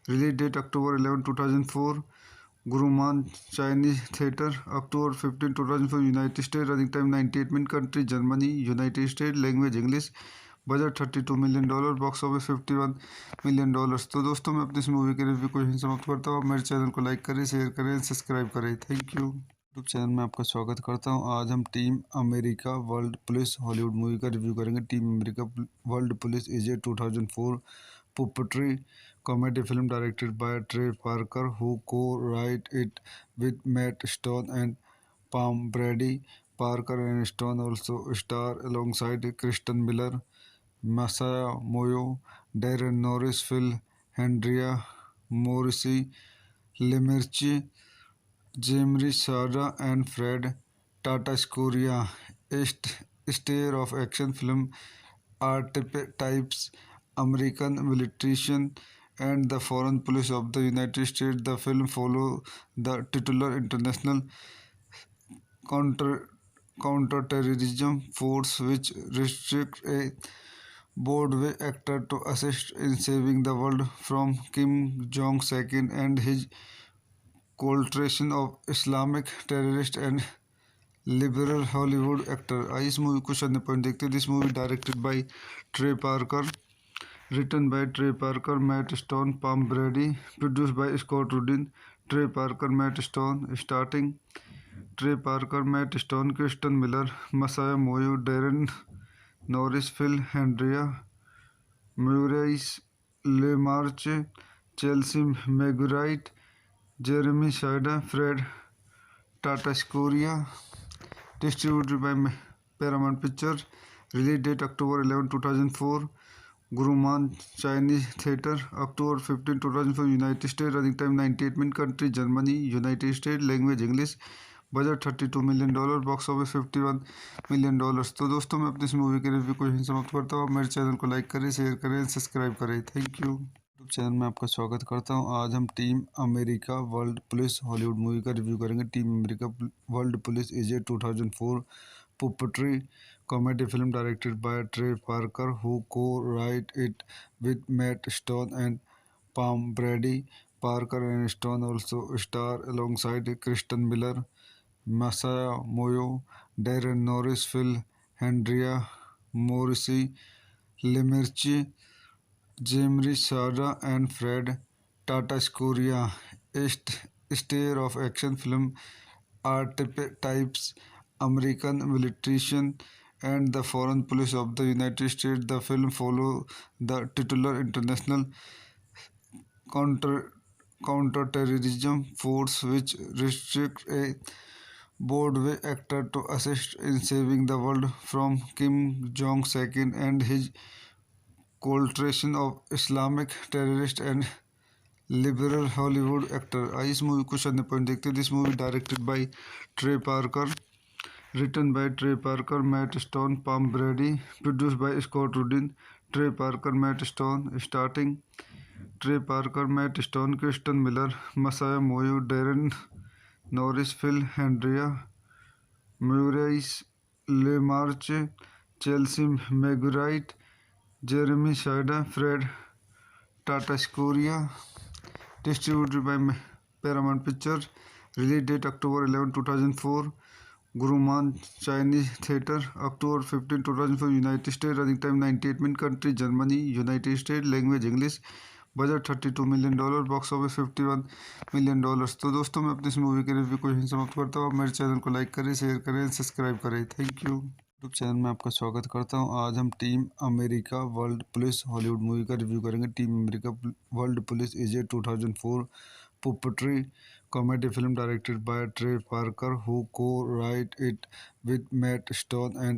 Release date October 11, 2004. Guruman Chinese Theatre. October 15, 2004. United States. Running time 98 minutes. Country Germany. United States. Language English. Budget $32 million, box office $51 million. तो दोस्तों मैं अपनी इस movie के review को यहीं समाप्त करता हूँ. आप मेरे चैनल को लाइक करें, शेयर करें, सब्सक्राइब करें. Thank you. यूट्यूब चैनल में आपका स्वागत करता हूं। आज हम team America world police Hollywood movie का रिव्यू करेंगे। Team America world police is a 2004 puppetry comedy film directed by Trey Parker who co-wrote it with Matt Stone and Pam Brady. Parker and Stone also star alongside Kristen Miller, Masaya Moyo, Darren Norris, Phil Hendria, Morrissey, Lemerci, Jimry Sada and Fred Tatasciore. A star of action film archetypes, American militiamen, and the foreign police of the United States. The film follows the titular international counter counterterrorism force which restricts a Broadway actor to assist in saving the world from Kim Jong-un and his coalition of Islamic terrorists and liberal Hollywood actor. आइए इस movie को अन्य point देखते हैं। This movie directed by Trey Parker, written by Trey Parker, Matt Stone, Pam Brady, produced by Scott Rudin. Trey Parker, Matt Stone, starting Trey Parker, Matt Stone, Kristen Miller, Masaya Moyo, Darren Norris, Phil Hendria, Maurice LeMarche, Chelsea Megurite, Jeremy Shida, Fred Tatasciore. Distributed by Paramount Pictures. Release date October 11, 2004. Guruman Chinese Theatre. October 15, 2004. United States. Running time 98 minutes. Country Germany. United States. Language English. Budget $32 million, box office $51 million. तो दोस्तों मैं अपनी इस movie के review को यहीं समाप्त करता हूँ। मेरे चैनल को लाइक करें, शेयर करें, सब्सक्राइब करें। Thank you. यूट्यूब चैनल में आपका स्वागत करता हूँ। आज हम team America world police Hollywood movie का रिव्यू करेंगे। Team America world police is a 2004 puppetry comedy film directed by Trey Parker who co-wrote it with Matt Stone and Pam Brady. Parker and Stone also star alongside Kristen Miller, Masaya Moyo, Darren Norris, Phil Hendria, Morrissey, Lemerci, Jimry Sada and Fred Tatasciore. A star of action film archetypes, American militiamen, and the foreign police of the United States. The film follows the titular international counter counterterrorism force which restricts a Broadway actor to assist in saving the world from Kim Jong-un and his coalition of Islamic terrorists and liberal Hollywood actor. आइए इस movie को अन्य point देखते हैं। This movie directed by Trey Parker, written by Trey Parker, Matt Stone, Pam Brady, produced by Scott Rudin. Trey Parker, Matt Stone, starting Trey Parker, Matt Stone, Kristen Miller, Masaya Moyo, Darren Norris, Phil Hendria, Maurice LeMarche, Chelsea Megurite, Jeremy Shida, Fred Tatasciore. Distributed by Paramount Pictures. Release date October 11, 2004. Guruman Chinese Theatre. October 15, 2004. United States. Running time 98 minutes. Country Germany. United States. Language English. Budget $32 million, box office $51 million. तो दोस्तों मैं अपनी इस movie के review को यहीं समाप्त करता हूँ। मेरे चैनल को लाइक करें, शेयर करें, सब्सक्राइब करें। Thank you. यूट्यूब चैनल में आपका स्वागत करता हूँ। आज हम team America world police Hollywood movie का रिव्यू करेंगे। Team America world police is a 2004 puppetry comedy film directed by Trey Parker who co-wrote it with Matt Stone and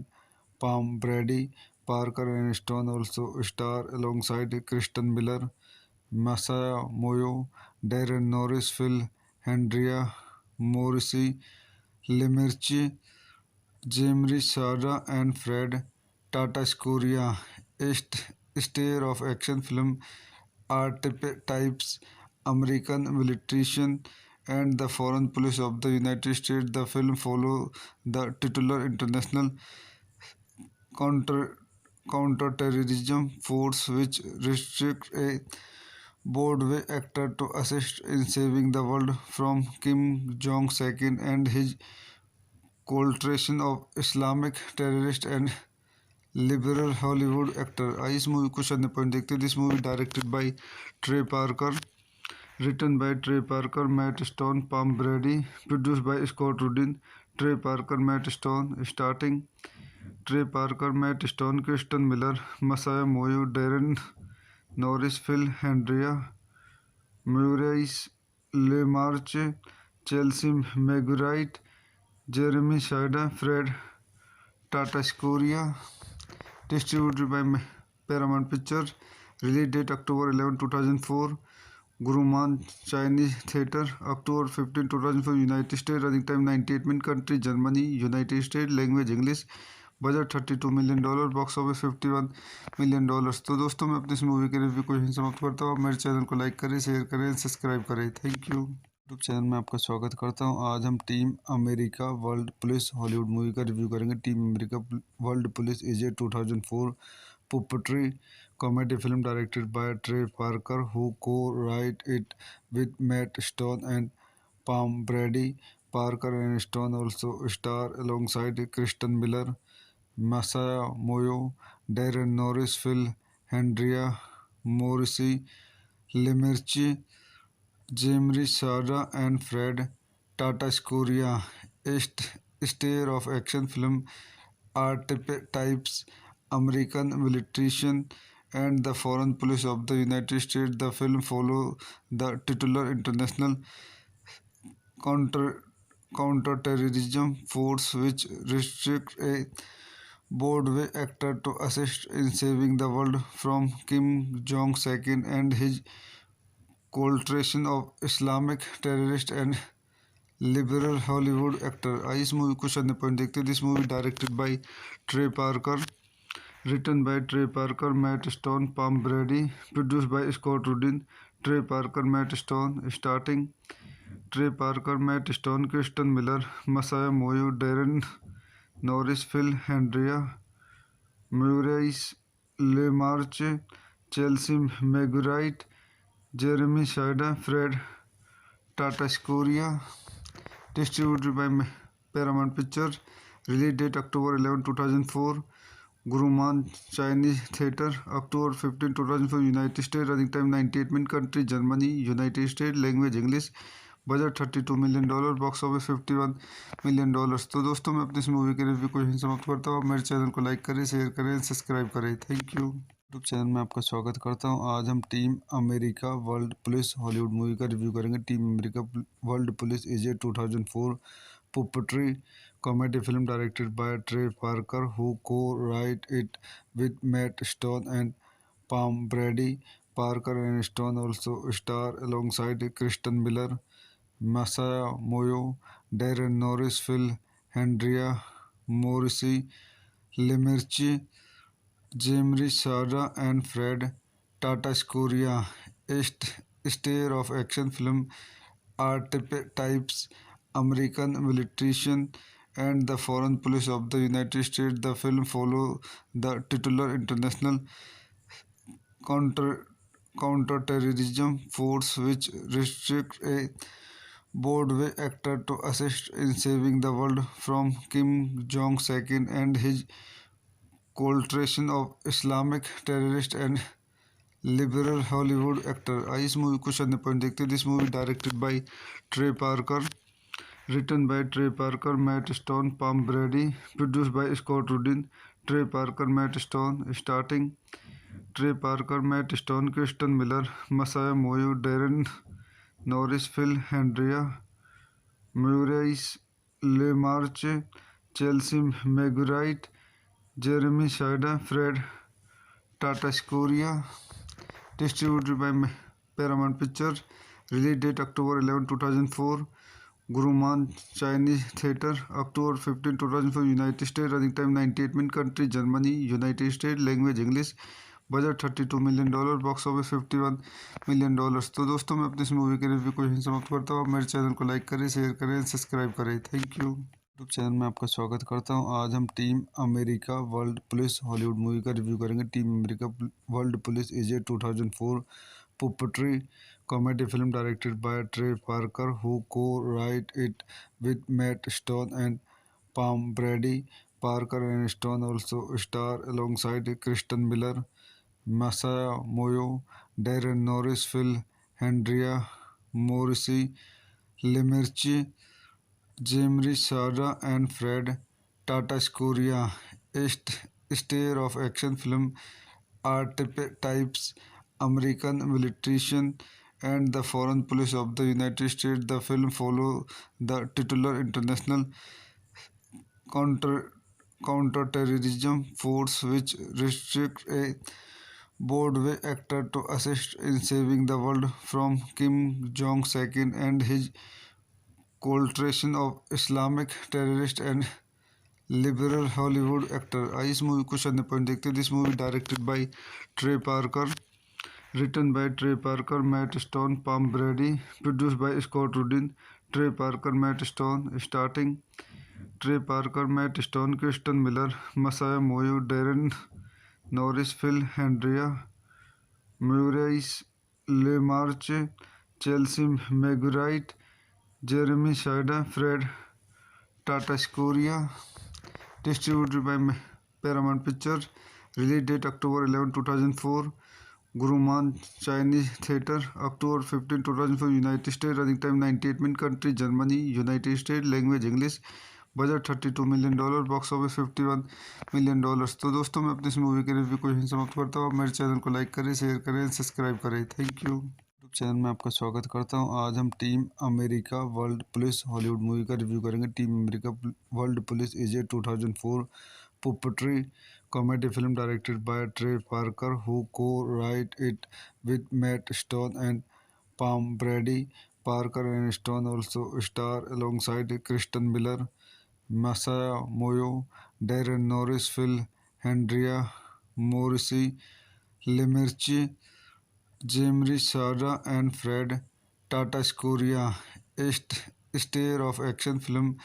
Pam Brady. Parker and Stone also star alongside Kristen Miller, Masaya Moyo, Darren Norris, Phil Hendria, Morrissey, Lemerci, Jimry Sada and Fred Tatasciore. A star of action film archetypes, American militiamen, and the foreign police of the United States. The film follows the titular international counterterrorism force which restricts a Broadway actor to assist in saving the world from Kim Jong-un and his coalition of Islamic terrorists and liberal Hollywood actor. आइए इस movie को अन्य point देखते हैं। This movie directed by Trey Parker, Written by Trey Parker, Matt Stone, Pam Brady. Produced by Scott Rudin, Trey Parker, Matt Stone. Starting Trey Parker, Matt Stone, Kristen Miller, Masaya Moyo, Darren Norris, Phil Hendria, Maurice LeMarche, Chelsea Maguire, Jeremy Shida, Fred Tatascoria. Distributed by Paramount Pictures. Release date October 11, 2004. Guruman Chinese Theatre. October 15, 2004. United States. Running time 98 minutes. Country Germany. United States. Language English. Budget $32 million, box office $51 million. तो दोस्तों मैं अपनी इस movie के review को यहीं समाप्त करता हूँ। आप मेरे चैनल को लाइक करें, शेयर करें, सब्सक्राइब करें। Thank you. यूट्यूब चैनल में आपका स्वागत करता हूँ। आज हम team America world police Hollywood movie का रिव्यू करेंगे। Team America world police is a 2004 puppetry comedy film directed by Trey Parker who co-wrote it with Matt Stone and Pam Brady. Parker and Stone also star alongside Kristen Miller, Masaya Moyo, Darren Norris, Phil Hendria, Morrissey, Lemerci, Jamie Sada, and Fred Tatascoria. A star of action film archetypes, American militarism, and the foreign policy of the United States. The film follows the titular international counter counterterrorism force which restricts a Broadway actor to assist in saving the world from Kim Jong-un and his coalition of Islamic terrorists and liberal Hollywood actor. आइए इस movie को अन्य point देखते हैं। This movie directed by Trey Parker, written by Trey Parker, Matt Stone, Pam Brady. Produced by Scott Rudin, Trey Parker, Matt Stone. Starting Trey Parker, Matt Stone, Kristen Miller, Masaya Moyo, Darren Norris, Phil Hendria, Maurice LeMarche, Chelsea Maguire, Jeremy Shida, Fred Tatascoria. Distributed by Paramount Pictures. Release date October 11, 2004. Guruman Chinese Theatre. October 15, 2004. United States. Running time 98 minutes. Country Germany. United States. Language English. Budget $32 million, box office $51 million. तो दोस्तों मैं अपनी इस movie के review को यहीं समाप्त करता हूँ। आप मेरे चैनल को लाइक करें, शेयर करें, सब्सक्राइब करें। Thank you. यूट्यूब चैनल में आपका स्वागत करता हूँ। आज हम team America world police Hollywood movie का रिव्यू करेंगे। Team America world police is a 2004 puppetry comedy film directed by Trey Parker who co-wrote it with Matt Stone and Pam Brady. Parker and Stone also star alongside Kristen Miller, Masaya Moyo, Darren Norris, Phil Hendria, Morrissey, Lemerci, Jamie Sada, and Fred Tatascoria. A star of action film archetypes, American militarism, and the foreign policy of the United States. The film follows the titular international counterterrorism force which restricts a Broadway actor to assist in saving the world from Kim Jong-un and his coalition of Islamic terrorists and liberal Hollywood actor. आइए इस movie को अन्य point देखते हैं। This movie directed by Trey Parker, written by Trey Parker, Matt Stone, Pam Brady. Produced by Scott Rudin, Trey Parker, Matt Stone. Starting Trey Parker, Matt Stone, Kristen Miller, Masaya Moyo, Darren Norris, Phil Hendria, Maurice LeMarche, Chelsea Maguire, Jeremy Shida, Fred Tatascoria. Distributed by Paramount Pictures. Release date October 11, 2004. Guruman Chinese Theatre. October 15, 2004. United States. Running time 98 minutes. Country Germany. United States. Language English. Budget $32 million, box office $51 million. तो दोस्तों मैं अपनी इस movie के review को यहीं समाप्त करता हूँ। आप मेरे चैनल को लाइक करें, शेयर करें, सब्सक्राइब करें। Thank you. यूट्यूब चैनल में आपका स्वागत करता हूँ। आज हम team America world police Hollywood movie का रिव्यू करेंगे। Team America world police is a 2004 puppetry comedy film directed by Trey Parker who co-wrote it with Matt Stone and Pam Brady. Parker and Stone also star alongside Kristen Miller, Masaya Moyo, Darren Norris, Phil Hendria, Morrissey, Lemerci, Jamri Sada and Fred Tatasciore, a star of action film archetypes, American militarization, and the foreign policy of the United States. The film follows the titular international counter counterterrorism force which restricts a Broadway actor to assist in saving the world from Kim Jong-un and his coalition of Islamic terrorists and liberal Hollywood actor. आइए इस movie को शून्य point देखते हैं. This movie directed by Trey Parker, written by Trey Parker, Matt Stone, Pam Brady, produced by Scott Rudin. Trey Parker, Matt Stone, starting Trey Parker, Matt Stone, Kristen Miller, Masaya Moyo, Darren Norris, Phil Hendria, Maurice LeMarche, Chelsea Marguerite, Jeremy Shida, Fred Tatasciore. Distributed by Paramount Pictures. Release date October 11, 2004. Guruman Chinese Theatre. October 15, 2004. United States. Running time 98 minutes. Country Germany. United States. Language English. Budget $32 million, box office $51 million. तो दोस्तों मैं अपनी इस movie के review को यहीं समाप्त करता हूँ. आप मेरे चैनल को लाइक करें, शेयर करें, सब्सक्राइब करें. Thank you. यूट्यूब चैनल में आपका स्वागत करता हूँ. आज हम team America world police Hollywood movie का रिव्यू करेंगे. Team America world police is a 2004 puppetry comedy film directed by Trey Parker, who co-wrote it with Matt Stone and Pam Brady. Parker and Stone also star alongside Kristen Miller, Masaya Moyo, Darren Norris, Phil Hendria, Morrissey, Lemerci, Jamri Sada and Fred Tatasciore, a star of action film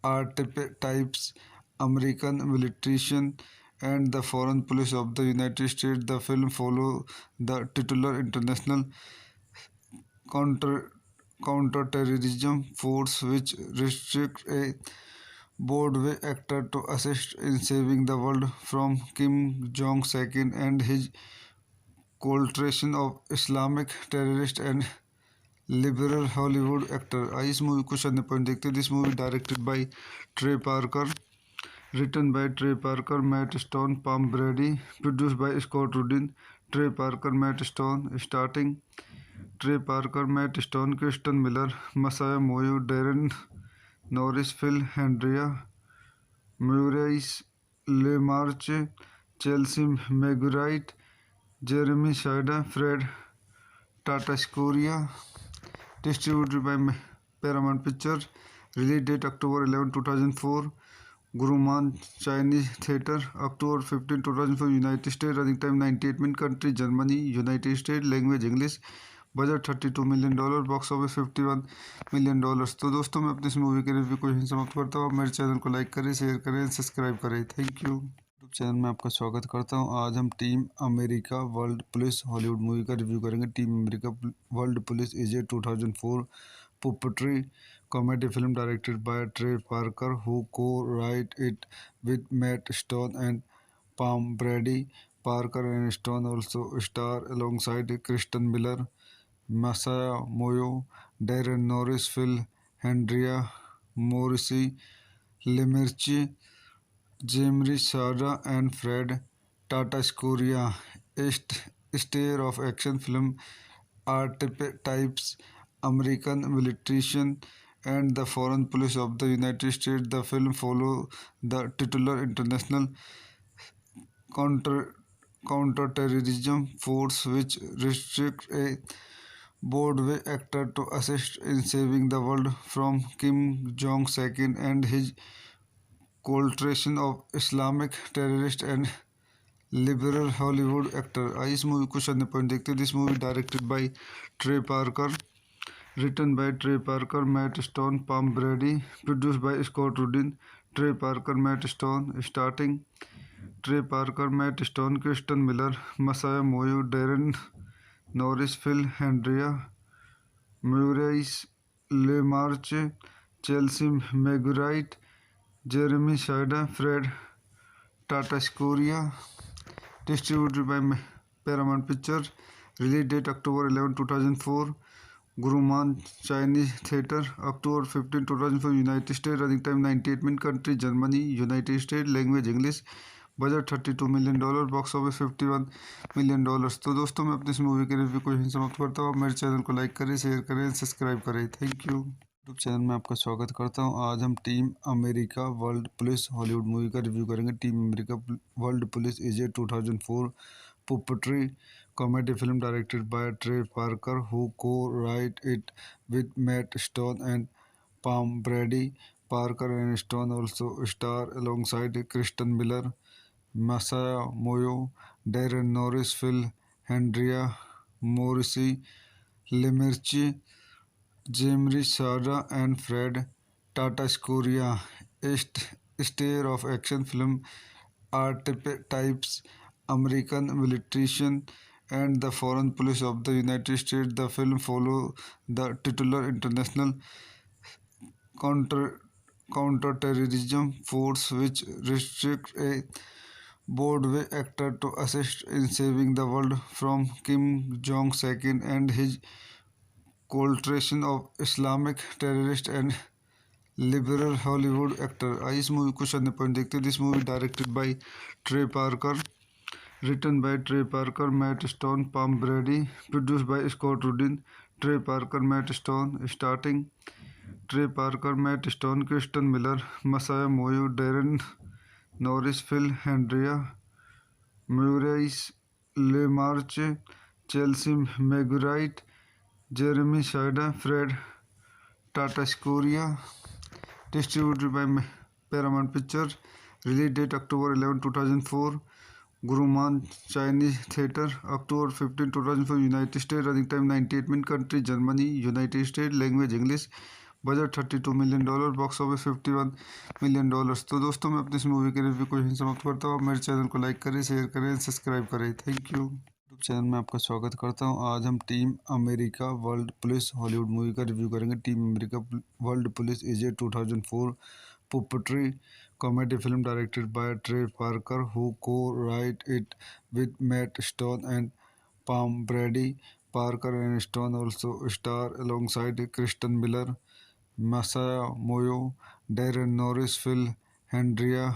archetypes, American militarization, and the foreign policy of the United States. The film follows the titular international counter counterterrorism force which restricts a Broadway actor to assist in saving the world from Kim Jong-un and his coalition of Islamic terrorists and liberal Hollywood actor. आइए इस movie को शून्य point देखते हैं. This movie directed by Trey Parker, written by Trey Parker, Matt Stone, Pam Brady, produced by Scott Rudin. Trey Parker, Matt Stone, starting Trey Parker, Matt Stone, Kristen Miller, Masaya Moyo, Darren Norris, Phil Hendria, Maurice LeMarche, Chelsea Marguerite, Jeremy Shida, Fred Tatasciore. Distributed by Paramount Pictures. Release date October 11, 2004. Guruman Chinese Theatre. October 15, 2004. United States. Running time 98 minutes. Country Germany. United States. Language English. Budget $32 million, box office $51 million. तो दोस्तों मैं अपनी इस movie के review को यहीं समाप्त करता हूँ. आप मेरे चैनल को लाइक करें, शेयर करें, सब्सक्राइब करें. Thank you. यूट्यूब चैनल में आपका स्वागत करता हूँ. आज हम team America world police Hollywood movie का रिव्यू करेंगे. Team America world police is a 2004 puppetry comedy film directed by Trey Parker, who co-wrote it with Matt Stone and Pam Brady. Parker and Stone also star alongside Kristen Miller, Masaya Moyo, Darren Norris, Phil Hendria, Morrissey, Lemerci, Jamri Sada and Fred Tatasciore, a star of action film archetypes, American militarization, and the foreign policy of the United States. The film follows the titular international counterterrorism force which restricts a Broadway actor to assist in saving the world from Kim Jong-un and his coalition of Islamic terrorists and liberal Hollywood actor. आइए इस movie को शून्य point देखते हैं. This movie directed by Trey Parker, written by Trey Parker, Matt Stone, Pam Brady, produced by Scott Rudin. Trey Parker, Matt Stone, starting Trey Parker, Matt Stone, Kristen Miller, Masaya Moyo, Darren Norris, Phil Hendria, Maurice LeMarche, Chelsea Marguerite, Jeremy Shida, Fred Tatasciore. Distributed by Paramount Pictures. Release date October 11, 2004. Guruman Chinese Theater, October 15, 2004, United States, running time 98 minutes, country Germany, United States, language English, budget $32 million, box office $51 million. तो दोस्तों मैं अपनी इस movie के review को यहीं समाप्त करता हूँ। आप मेरे चैनल को लाइक करें, शेयर करें, सब्सक्राइब करें। Thank you. यूट्यूब चैनल में आपका स्वागत करता हूँ। आज हम team America world police Hollywood movie का रिव्यू करेंगे। Team America world police is a 2004 puppetry comedy film directed by Trey Parker, who co-wrote it with Matt Stone and Pam Brady. Parker and Stone also star alongside Kristen Miller, Masaya Moyo, Darren Norris, Phil Hendria, Morrissey, Lemerci, Jamri Sada, and Fred Tatasciore. A star of action film archetypes, American militarism, and the foreign policy of the United States. The film follows the titular international counter counterterrorism force, which restricts a Broadway actor to assist in saving the world from Kim Jong-un and his coalition of Islamic terrorists and liberal Hollywood actor। आइए इस movie को शून्य point देखते हैं। This movie directed by Trey Parker, written by Trey Parker, Matt Stone, Pam Brady, produced by Scott Rudin, Trey Parker, Matt Stone, starting Trey Parker, Matt Stone, Kristen Miller, Masaya Moyo, Darren Norris, Phil Hendria, Maurice LeMarche, Chelsea Megurite, Jeremy Shida, Fred Tatasciore, distributed by Paramount Pictures, release date October 11, 2004, Guruman Chinese Theater, October 15, 2004, United States, running time 98 minutes, country Germany, United States, language English, budget $32 million, box office $51 million. तो दोस्तों मैं अपनी इस movie के review को यहीं समाप्त करता हूँ। आप मेरे चैनल को लाइक करें, शेयर करें, सब्सक्राइब करें। Thank you. यूट्यूब चैनल में आपका स्वागत करता हूँ। आज हम team America world police Hollywood movie का रिव्यू करेंगे। Team America world police is a 2004 puppetry comedy film directed by Trey Parker, who co-wrote it with Matt Stone and Pam Brady. Parker and Stone also star alongside Kristen Miller, Masaya Moyo, Darren Norris, Phil Hendria,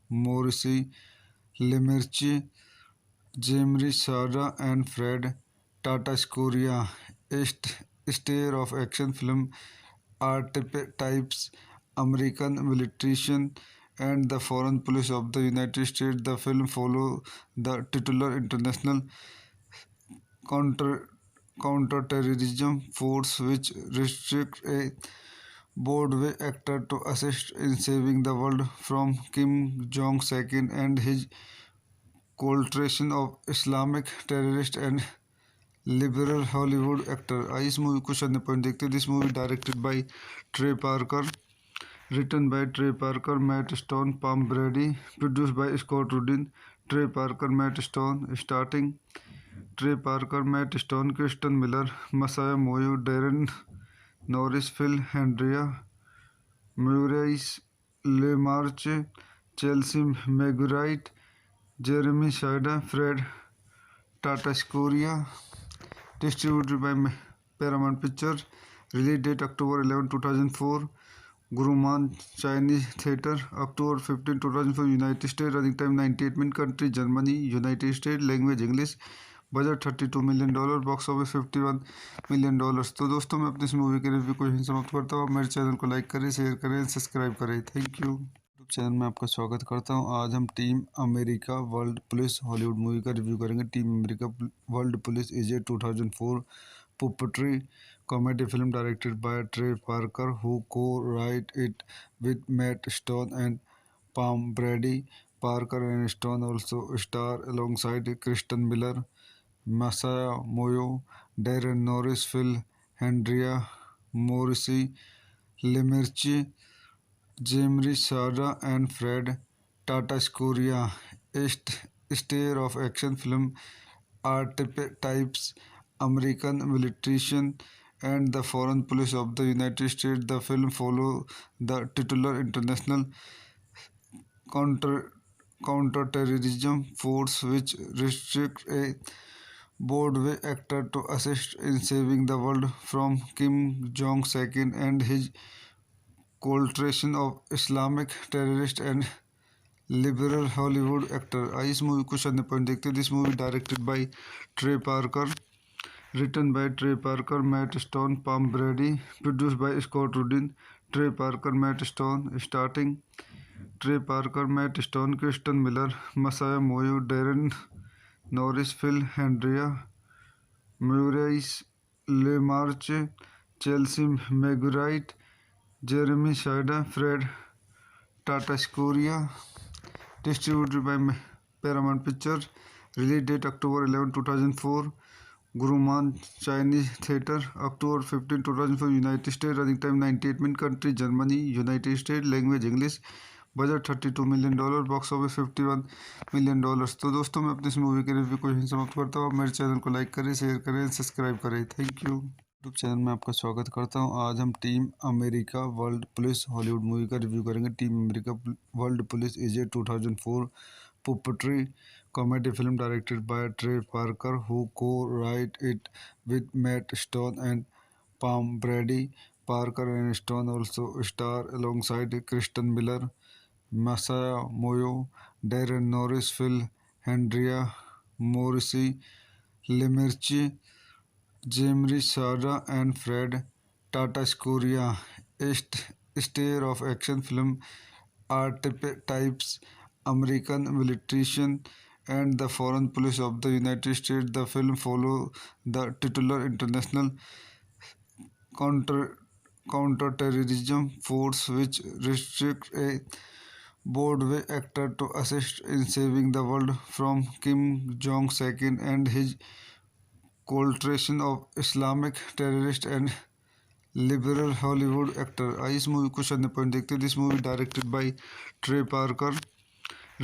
Morrissey, Lemerci, Jamri Sada, and Fred Tatasciore. A star of action film archetypes, American militarism, and the foreign policy of the United States. The film follows the titular international counter counterterrorism force, which restricts a Broadway actor to assist in saving the world from Kim Jong-un and his coalition of Islamic terrorists and liberal Hollywood actor। आइए इस movie को शून्य point देखते हैं। This movie directed by Trey Parker, written by Trey Parker, Matt Stone, Pam Brady, produced by Scott Rudin, Trey Parker, Matt Stone, starting Trey Parker, Matt Stone, Kristen Miller, Masaya Moyo, Darren Norris, Phil Hendria, Maurice LeMarche, Chelsea Megurite, Jeremy Shida, Fred Tatasciore, distributed by Paramount Pictures, release date October 11, 2004, Guruman Chinese Theater, October 15, 2004, United States, running time 98 minutes, country Germany, United States, language English, budget $32 million, box office $51 million. तो दोस्तों मैं अपनी इस movie के review को यहीं समाप्त करता हूँ। आप मेरे चैनल को लाइक करें, शेयर करें, सब्सक्राइब करें। Thank you. यूट्यूब चैनल में आपका स्वागत करता हूँ। आज हम team America world police Hollywood movie का रिव्यू करेंगे। Team America world police is a 2004 puppetry comedy film directed by Trey Parker, who co-wrote it with Matt Stone and Pam Brady. Parker and Stone also star alongside Kristen Miller, Masaya Moyo, Darren Norris, Phil Hendria, Morrissey, Lemerci, Jamri Sada, and Fred Tatasciore. A star of action film archetypes, American militarism, and the foreign policy of the United States. The film follows the titular international counterterrorism force, which restricts a Broadway actor to assist in saving the world from Kim Jong-un and his coalition of Islamic terrorists and liberal Hollywood actor. आइए इस movie को शानदार point देखते हैं. This movie directed by Trey Parker, written by Trey Parker, Matt Stone, Pam Brady, produced by Scott Rudin. Trey Parker, Matt Stone, starting Trey Parker, Matt Stone, Kristen Miller, Masaya Moyo, Darren Norris, Phil Hendria, Maurice LeMarche, Chelsea Megurite, Jeremy Shida, Fred Tatasciore. Distributed by Paramount Pictures. Release date October 11, 2004. Guruman Chinese Theatre. October 15, 2004. United States. Running time 98 minutes. Country Germany. United States. Language English. Budget $32 million, box office $51 million. तो दोस्तों मैं अपनी इस movie के review को यहीं समाप्त करता हूँ. आप मेरे चैनल को लाइक करें, शेयर करें, सब्सक्राइब करें. Thank you. यूट्यूब चैनल में आपका स्वागत करता हूं. आज हम team America world police Hollywood movie का रिव्यू करेंगे. Team America world police is a 2004 puppetry comedy film directed by Trey Parker who co-wrote it with Matt Stone and Pam Brady. Parker and Stone also star alongside Kristen Miller, Masaya Moyo, Darren Norris, Phil Hendria, Morrissey Lemerci, Jemri Sada and Fred Tatasciore. A star of action film archetypes American militarism and the foreign police of the United States. The film follows the titular international counterterrorism force which restrict a Broadway actor to assist in saving the world from Kim Jong-un and his coalition of Islamic terrorists and liberal Hollywood actor. आइए इस movie को शानदार point देखते हैं. This movie directed by Trey Parker,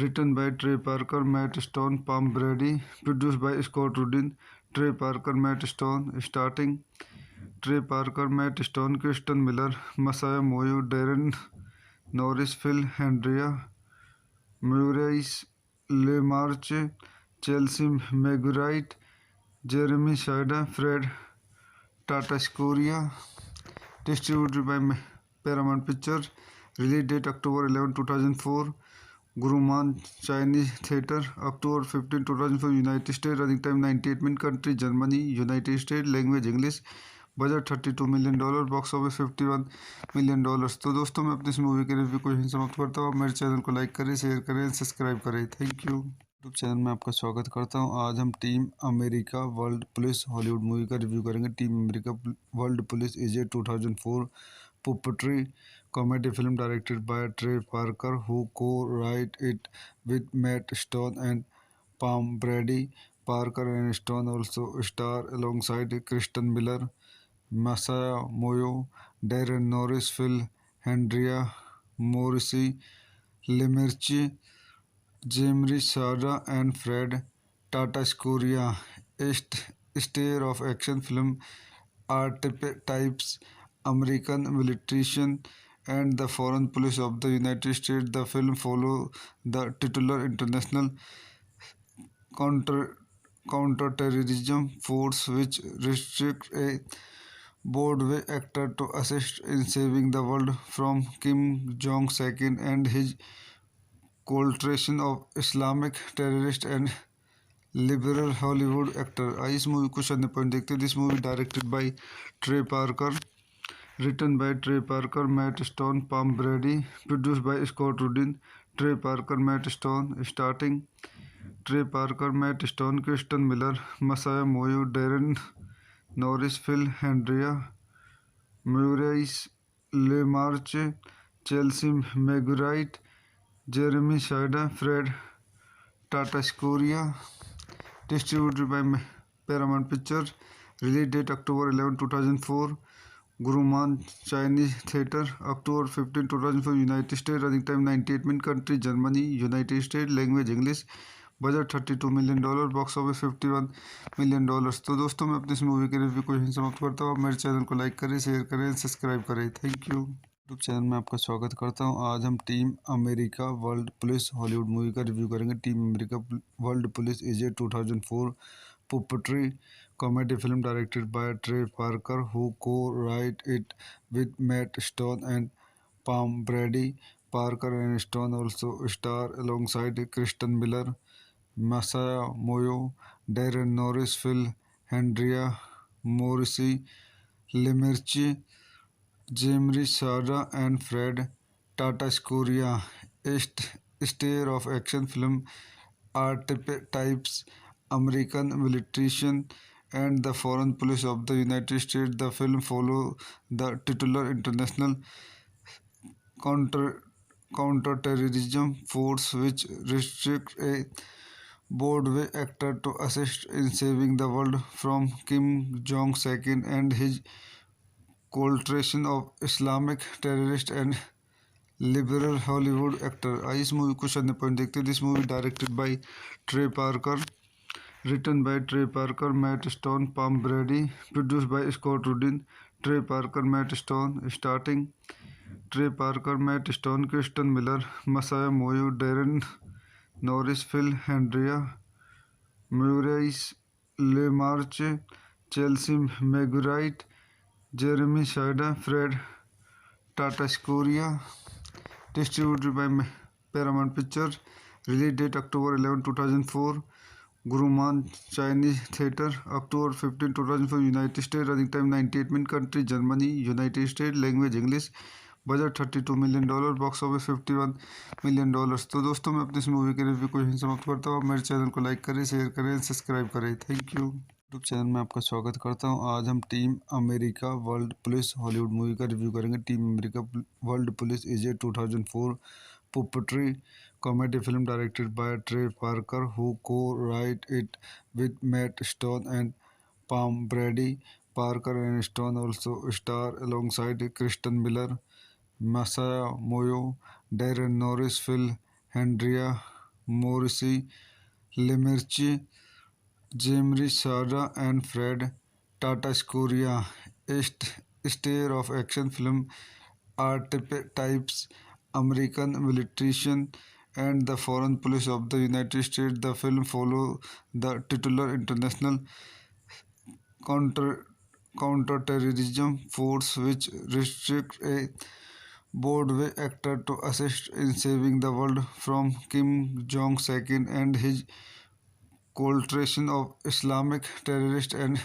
written by Trey Parker, Matt Stone, Pam Brady, produced by Scott Rudin. Trey Parker, Matt Stone, starting Trey Parker, Matt Stone, Kristen Miller, Masaya Moyo, Darren Norris, Phil Hendria, Maurice LeMarche, Chelsea Megurite, Jeremy Shida, Fred Tatasciore. Distributed by Paramount Pictures. Release date October 11, 2004. Guruman Chinese Theatre. October 15, 2004. United States. Running time 98 minutes. Country Germany. United States. Language English. Budget $32 million, box office $51 million. तो दोस्तों मैं अपनी इस movie के review को यहीं समाप्त करता हूँ. आप मेरे चैनल को लाइक करें, शेयर करें, सब्सक्राइब करें. Thank you. यूट्यूब चैनल में आपका स्वागत करता हूं. आज हम team America world police Hollywood movie का रिव्यू करेंगे. Team America world police is a 2004 puppetry comedy film directed by Trey Parker who co-wrote it with Matt Stone and Pam Brady. Parker and Stone also star alongside Kristen Miller, Masaya Moyo, Darren Norris, Phil Hendria, Morrissey Lemerci, Jemri Sada and Fred Tatasciore. A star of action film archetypes American militarism and the foreign police of the United States. The film follows the titular international counterterrorism force which restrict a Broadway actor to assist in saving the world from Kim Jong-un and his coalition of Islamic terrorists and liberal Hollywood actor. आइए इस movie को शानदार point देखते हैं. This movie directed by Trey Parker, written by Trey Parker, Matt Stone, Pam Brady, produced by Scott Rudin. Trey Parker, Matt Stone, starting Trey Parker, Matt Stone, Kristen Miller, Masaya Moyo, Darren Norris, Phil Hendria, Maurice LeMarche, Chelsea Megurite, Jeremy Shida, Fred Tatasciore. Distributed by Paramount Pictures. Release date October 11, 2004. Guruman Chinese Theatre. October 15, 2004. United States. Running time 98 minutes. Country Germany. United States. Language English. Budget $32 million, box office $51 million. तो दोस्तों मैं अपनी इस movie के review को यहीं समाप्त करता हूँ. आप मेरे चैनल को लाइक करें, शेयर करें, सब्सक्राइब करें. Thank you. यूट्यूब चैनल में आपका स्वागत करता हूं. आज हम team America world police Hollywood movie का रिव्यू करेंगे. Team America world police is a 2004 puppetry comedy film directed by Trey Parker, who co-wrote it with Matt Stone and Pam Brady. Parker and Stone also star alongside Kristen Miller, Masaya Moyo, Darren Norris, Phil Hendria, Morrissey, Lemerci, Jimri Sada, and Fred Tatasciore. A star of action film archetypes, American militarization, and the foreign policy of the United States. The film follows the titular international counter counterterrorism force, which restricts a Broadway actor to assist in saving the world from Kim Jong-un and his coalition of Islamic terrorists and liberal Hollywood actor. आइए इस movie को करने point देखते हैं. This movie directed by Trey Parker, written by Trey Parker, Matt Stone, Pam Brady, produced by Scott Rudin. Trey Parker, Matt Stone, starting Trey Parker, Matt Stone, Kristen Miller, Masaya Moyo, Darren Norris, Phil Hendria, Maurice LeMarche, Chelsea Marguerite, Jeremy Shida, Fred Tatasciore. Distributed by Paramount Pictures. Release date October 11, 2004. Guruman Chinese Theatre. October 15, 2004. United States. Running time 98 minutes. Country Germany. United States. Language English. Budget $32 million, box office $51 million. तो दोस्तों मैं अपनी इस movie के review को यहीं समाप्त करता हूँ. मेरे चैनल को लाइक करें, शेयर करें, सब्सक्राइब करें. Thank you. यूट्यूब चैनल में आपका स्वागत करता हूँ. आज हम team America world police Hollywood movie का रिव्यू करेंगे. Team America world police is a 2004 puppetry comedy film directed by Trey Parker, who co-wrote it with Matt Stone and Pam Brady. Parker and Stone also star alongside Kristen Miller, Masaya Moyo, Darren Norris, Phil Hendria, Morrissey, Lemerci, Jimri Sada, and Fred Tatasciore. A star of action film archetypes, American militarization, and the foreign policy of the United States. The film follows the titular international counterterrorism force, which restricts a Broadway actor to assist in saving the world from Kim Jong-un and his coalition of Islamic terrorists and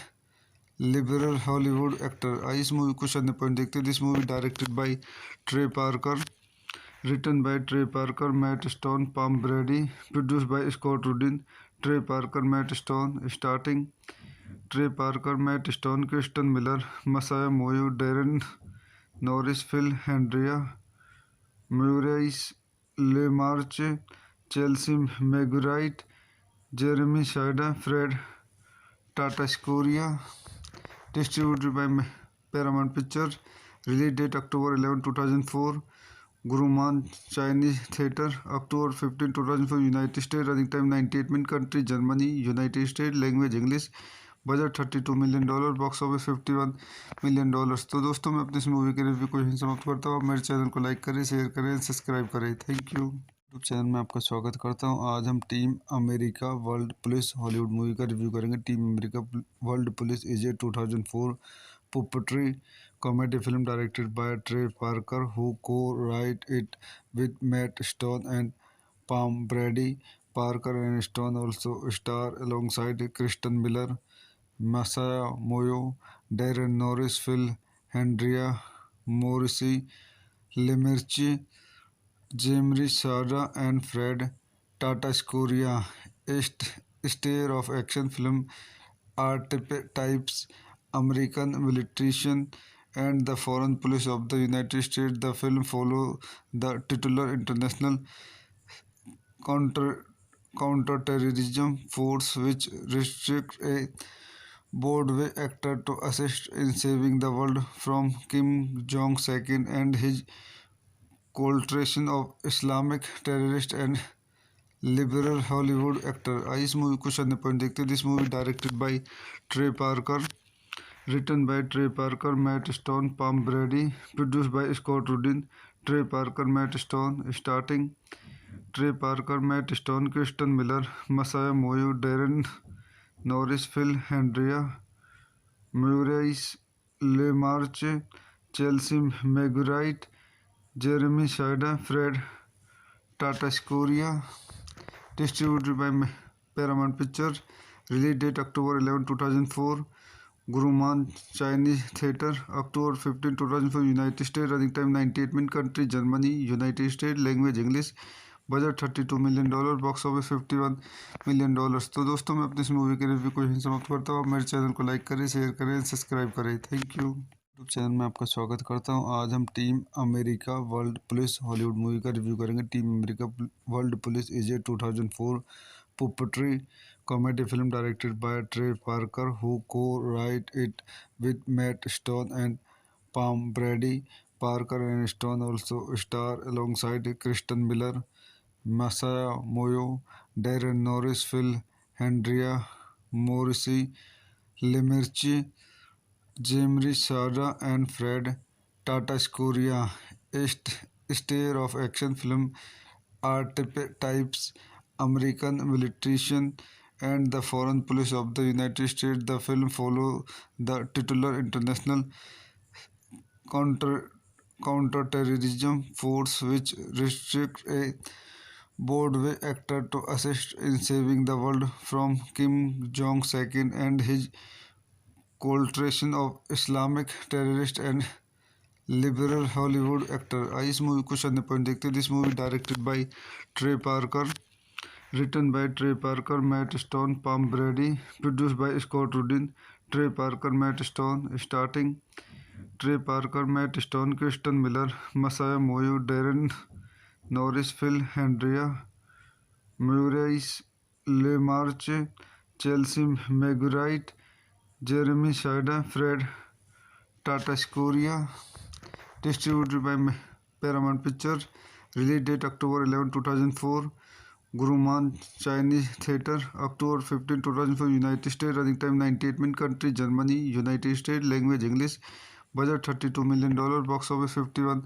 liberal Hollywood actor. आइए इस movie को करने point देखते हैं. This movie directed by Trey Parker, written by Trey Parker, Matt Stone, Pam Brady, produced by Scott Rudin. Trey Parker, Matt Stone, starting Trey Parker, Matt Stone, Kristen Miller, Masaya Moyo, Darren Norris, Phil Hendria, Maurice LeMarche, Chelsea Marguerite, Jeremy Shida, Fred Tatasciore. Distributed by Paramount Pictures. Release date October 11, 2004. Guruman Chinese Theatre. October 15, 2004. United States. Running time 98 minutes. Country Germany. United States. Language English. Budget $32 million, box office $51 million. तो दोस्तों मैं अपनी इस movie के review को यहीं समाप्त करता हूँ. मेरे चैनल को लाइक करें, शेयर करें, सब्सक्राइब करें. Thank you. यूट्यूब चैनल में आपका स्वागत करता हूँ. आज हम team America world police Hollywood movie का रिव्यू करेंगे. Team America world police is a 2004 puppetry comedy film directed by Trey Parker, who co-wrote it with Matt Stone and Pam Brady. Parker and Stone also star alongside Kristen Miller, Masaya Moyo, Darren Norris, Phil Hendria, Morrissey, Lemerci, Jimri Sada, and Fred Tatasciore. A star of action film archetypes, American militarization, and the foreign policy of the United States. The film follows the titular international counterterrorism force, which restricts a Broadway actor to assist in saving the world from Kim Jong-un and his coalition of Islamic terrorists and liberal Hollywood actor. आइए इस movie को करने point देखते हैं. This movie directed by Trey Parker, written by Trey Parker, Matt Stone, Pam Brady, produced by Scott Rudin. Trey Parker, Matt Stone, starting Trey Parker, Matt Stone, Kristen Miller, Masaya Moyo, Darren Norris, Phil, Henria, Maurice LeMarche, Chelsea Marguerite, Jeremy Shida, Fred Tatasciore. Distributed by Paramount Pictures. Release date October 11, 2004. Guruman Chinese Theatre. October 15, 2004. United States. Running time 98 minutes. Country Germany. United States. Language English. Budget $32 million, box office $51 million. तो दोस्तों मैं अपनी इस movie के review को यहीं समाप्त करता हूँ। आप मेरे चैनल को लाइक करें, शेयर करें, सब्सक्राइब करें। Thank you. यूट्यूब चैनल में आपका स्वागत करता हूँ। आज हम team America world police Hollywood movie का रिव्यू करेंगे। Team America world police is a 2004 puppetry comedy film directed by Trey Parker, who co-wrote it with Matt Stone and Pam Brady. Parker and Stone also star alongside Kristen Miller, Masaya Moyo, Darren Norris, Phil, Andrea Morrissey, Lemerci, Jimri Sada, and Fred Tatasciore. A star of action film archetypes, American militarism, and the foreign police of the United States. The film follows the titular international counter counterterrorism force which restrict a Broadway actor to assist in saving the world from Kim Jong-un and his coalition of Islamic terrorists and liberal Hollywood actor। आइए इस movie को अन्य point देखते हैं। This movie directed by Trey Parker, written by Trey Parker, Matt Stone, Pam Brady, produced by Scott Rudin, Trey Parker, Matt Stone, starting Trey Parker, Matt Stone, Kristen Miller, Masaya Moyo, Darren Norris, Phil, Andrea, Maurice LeMarche, Chelsea Marguerite, Jeremy Shida, Fred Tatasciore. Distributed by Paramount Pictures. Release date October 11, 2004. Guruman Chinese Theatre. October 15, 2004. United States. Running time 98 minutes. Country Germany. United States. Language English. Budget $32 million, box office $51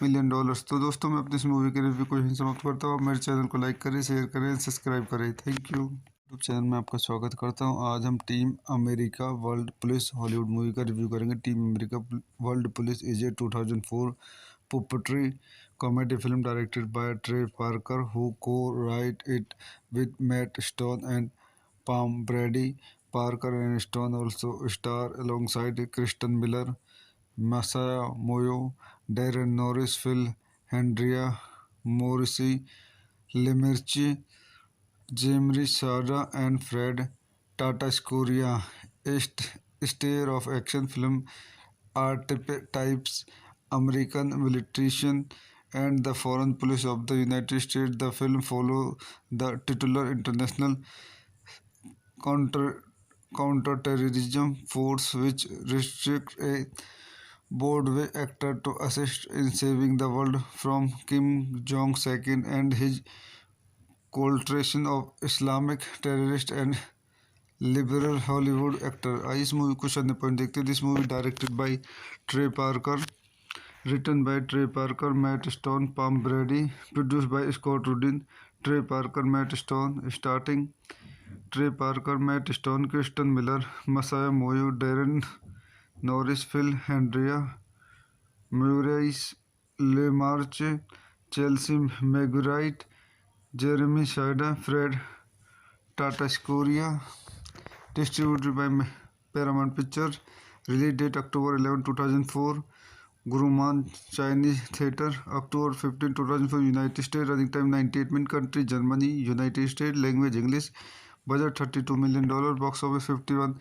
million. तो दोस्तों मैं अपनी इस movie के review को यहीं समाप्त करता हूँ। आप मेरे चैनल को लाइक करें, शेयर करें, सब्सक्राइब करें। Thank you. यूट्यूब चैनल में आपका स्वागत करता हूँ। आज हम team America world police Hollywood movie का रिव्यू करेंगे। Team America world police is a 2004 puppetry comedy film directed by Trey Parker, who co-wrote it with Matt Stone and Pam Brady. Parker and Stone also star alongside Kristen Miller, Masaya Moyo, Darren Norris, Phil, Andrea Morrissey, Lemerci, Jimri Sada, and Fred Tatasciore. A star of action film archetypes, American militarism, and the foreign police of the United States. The film follows the titular international counterterrorism force which restrict a Broadway actor to assist in saving the world from Kim Jong-un and his coalition of Islamic terrorists and liberal Hollywood actor। आइए इस movie को अन्य point देखते हैं। This movie directed by Trey Parker, written by Trey Parker, Matt Stone, Pam Brady, produced by Scott Rudin, Trey Parker, Matt Stone, starting Trey Parker, Matt Stone, Kristen Miller, Masaya Moyo, Darren Norris, Phil, Andrea, Maurice LeMarche, Chelsea Marguerite, Jeremy Shida, Fred Tatasciore. Distributed by Paramount Pictures. Release date October 11, 2004. Guruman Chinese Theatre. October 15, 2004. United States. Running time 98 minutes. Country Germany. United States. Language English. Budget $32 million, box office $51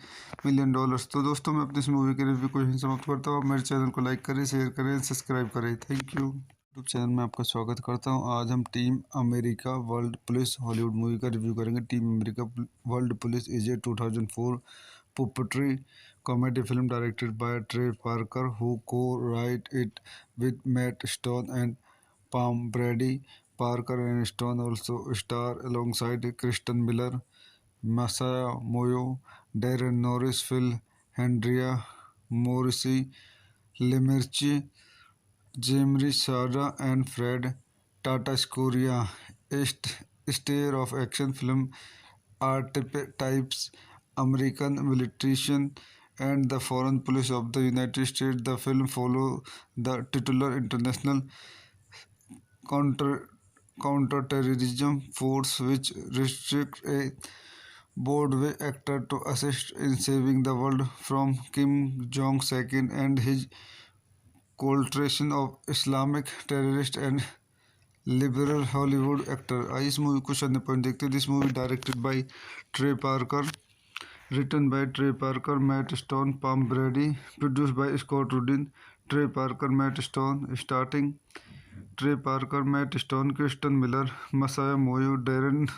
million. तो दोस्तों मैं अपनी इस movie के review को यहीं समाप्त करता हूँ। आप मेरे चैनल को लाइक करें, शेयर करें, सब्सक्राइब करें। Thank you. यूट्यूब चैनल में आपका स्वागत करता हूँ। आज हम team America world police Hollywood movie का रिव्यू करेंगे। Team America world police is a 2004 puppetry comedy film directed by Trey Parker, who co-wrote it with Matt Stone and Pam Brady. Parker and Stone also star alongside Kristen Miller, Masaya Moyo, Darren Norris, Phil, Andrea Morrissey, Lemerci, Jimri Sada, and Fred Tatasciore. A star of action film archetypes, American military and the foreign police of the United States. The film follows the titular international counter counterterrorism force which restrict a Broadway actor to assist in saving the world from Kim Jong-un and his coalition of Islamic terrorists and liberal Hollywood actor. आइए इस movie को शानदार point देखते हैं. This movie directed by Trey Parker, written by Trey Parker, Matt Stone, Pam Brady, produced by Scott Rudin. Trey Parker, Matt Stone, starting Trey Parker, Matt Stone, Kristen Miller, Masaya Moyo, Darren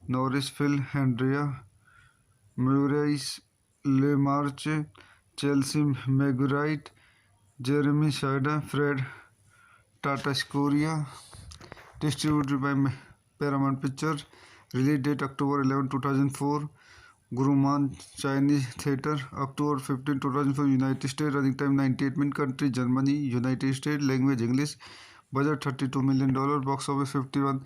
Norris, Phil Hendria, Maurice LeMarche, Chelsea Marguerite, Jeremy Shida, Fred Tatasciore. Distributed by Paramount Pictures. Release date October 11, 2004. Guruman Chinese Theatre. October 15, 2004. United States. Running time 98 minutes. Country Germany. United States. Language English. Budget $32 million, box office $51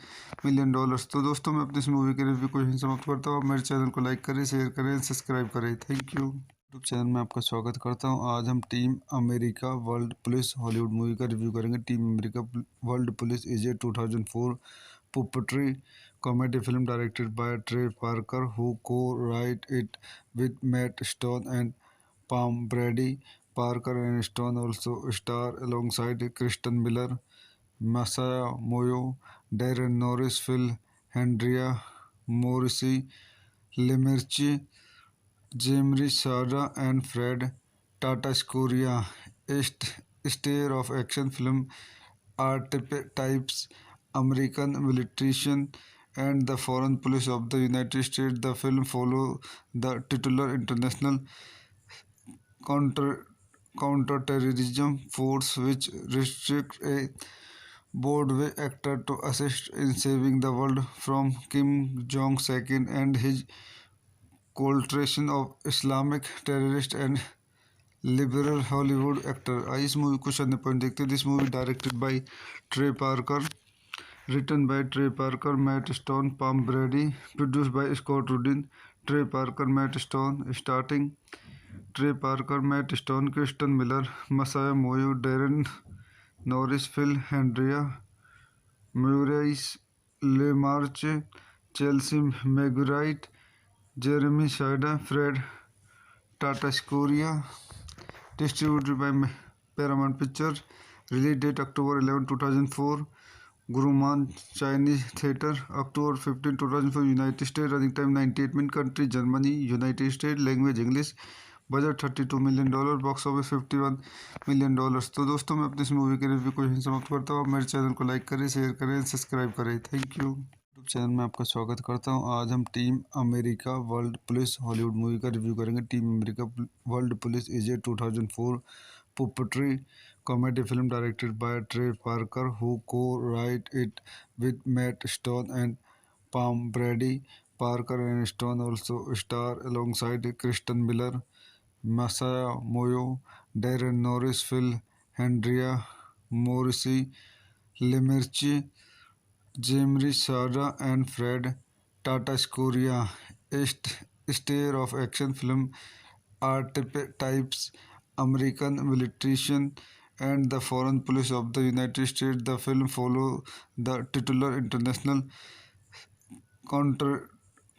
million. तो दोस्तों मैं अपनी इस movie के review को यहीं समाप्त करता हूँ. आप मेरे चैनल को लाइक करें, शेयर करें, सब्सक्राइब करें. Thank you. यूट्यूब चैनल में आपका स्वागत करता हूँ. आज हम team America world police Hollywood movie का रिव्यू करेंगे. Team America world police is a 2004 puppetry comedy film directed by Trey Parker who co-wrote it with Matt Stone and Pam Brady. Parker and Stone also star alongside Kristen Miller, Masaya Moyo, Darren Norris, Phil Hendria, Morrissey Lemerci, Jimry Sada and Fred Tatasciore. A star of action film archetypes, American military and the foreign police of the United States. The film follows the titular international counterterrorism force which restrict a Broadway actor to assist in saving the world from Kim Jong-un and his coalition of Islamic terrorists and liberal Hollywood actor. आइए इस movie को शानदार point देखते हैं. This movie directed by Trey Parker, written by Trey Parker, Matt Stone, Pam Brady, produced by Scott Rudin. Trey Parker, Matt Stone, starting Trey Parker, Matt Stone, Kristen Miller, Masaya Moyo, Darren Norris, Phil Hendria, Maurice LeMarche, Chelsea Marguerite, Jeremy Shida, Fred Tatasciore. Distributed by Paramount Pictures. Release date October 11, 2004. Guruman Chinese Theatre. October 15, 2004. United States. Running time 98 minutes. Country Germany. United States. Language English. Budget $32 million, box office $51 million. तो दोस्तों मैं अपनी इस movie के review को यहीं समाप्त करता हूँ. आप मेरे चैनल को लाइक करें, शेयर करें, सब्सक्राइब करें. Thank you. यूट्यूब चैनल में आपका स्वागत करता हूँ. आज हम team America world police Hollywood movie का रिव्यू करेंगे. Team America world police is a 2004 puppetry comedy film directed by Trey Parker who co-wrote it with Matt Stone and Pam Brady. Parker and Stone also star alongside Kristen Miller, Masaya Moyo, Darren Norris, Phil Hendria, Morrissey Lemerci, Jimry Sada and Fred Tatasciore. A star of action film archetypes, American military and the foreign police of the United States. The film follows the titular international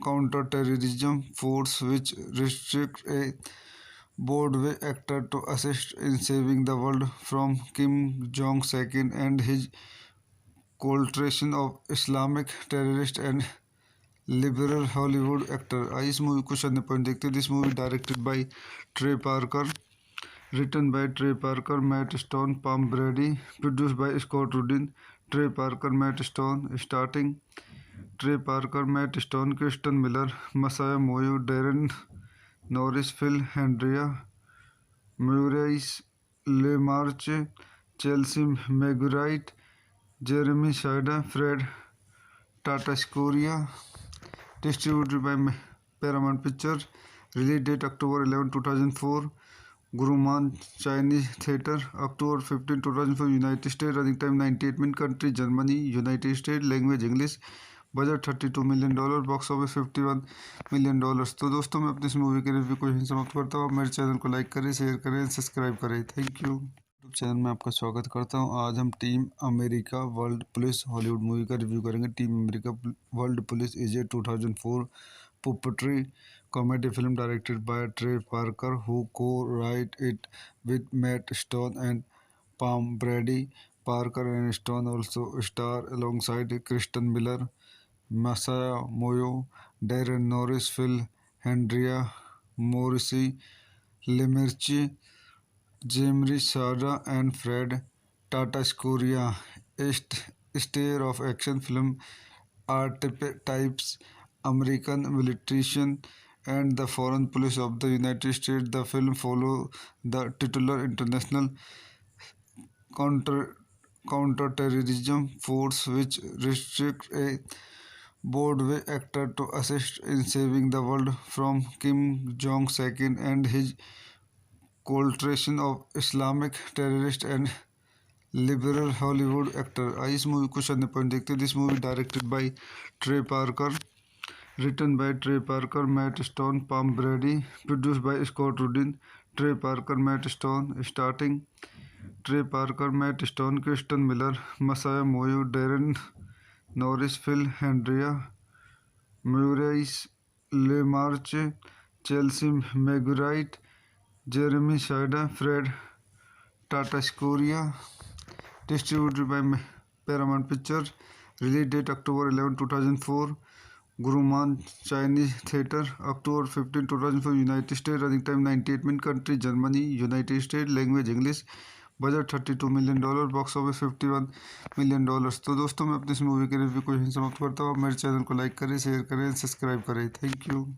counterterrorism force which restrict a Broadway actor to assist in saving the world from Kim Jong-un and his coalition of Islamic terrorists and liberal Hollywood actor. आइए इस movie को शानदार point देखते हैं. This movie directed by Trey Parker, written by Trey Parker, Matt Stone, Pam Brady, produced by Scott Rudin. Trey Parker, Matt Stone, starting Trey Parker, Matt Stone, Kristen Miller, Masaya Moyo, Darren Norris, Phil Hendria, Maurice LeMarche, Chelsea Marguerite, Jeremy Shida, Fred Tatasciore. Distributed by Paramount Pictures. Release date October 11, 2004. Guruman Chinese Theatre. October 15, 2004. United States. Running time 98 minutes. Country Germany. United States. Language English. Budget $32 million, box office $51 million. तो दोस्तों मैं अपनी इस movie के review को यहीं समाप्त करता हूँ। मेरे चैनल को लाइक करें, शेयर करें, सब्सक्राइब करें। Thank you. यूट्यूब चैनल में आपका स्वागत करता हूँ। आज हम team America world police Hollywood movie का रिव्यू करेंगे। Team America world police is a 2004 puppetry comedy film directed by Trey Parker, who co-wrote it with Matt Stone and Pam Brady. Parker and Stone also star alongside Kristen Miller, Masaya Moyo, Darren Norris, Phil Hendria, Morrissey, Lemerci, Jimri Sada, and Fred Tatasciore. A star of action film archetypes, American militarism, and the foreign policy of the United States. The film follows the titular international counter counterterrorism force, which restricts a Broadway actor to assist in saving the world from Kim Jong-un and his coalition of Islamic terrorists and liberal Hollywood actor। आइए इस movie को अन्य point देखते हैं। This movie directed by Trey Parker, written by Trey Parker, Matt Stone, Pam Brady, produced by Scott Rudin, Trey Parker, Matt Stone, starting Trey Parker, Matt Stone, Kristen Miller, Masaya Moyo, Darren Norris, Phil Hendria, Maurice LeMarche, Chelsea Marguerite, Jeremy Shida, Fred Tatasciore, distributed by Paramount Pictures, release date October 11, 2004, Grumman Chinese Theatre, October 15, 2004, United States, running time 98 minutes, country Germany, United States, language English, budget $32 million, box office $51 million. तो दोस्तों मैं अपनी इस movie के review को यहीं समाप्त करता हूँ। मेरे चैनल को लाइक करें, शेयर करें, सब्सक्राइब करें। Thank you.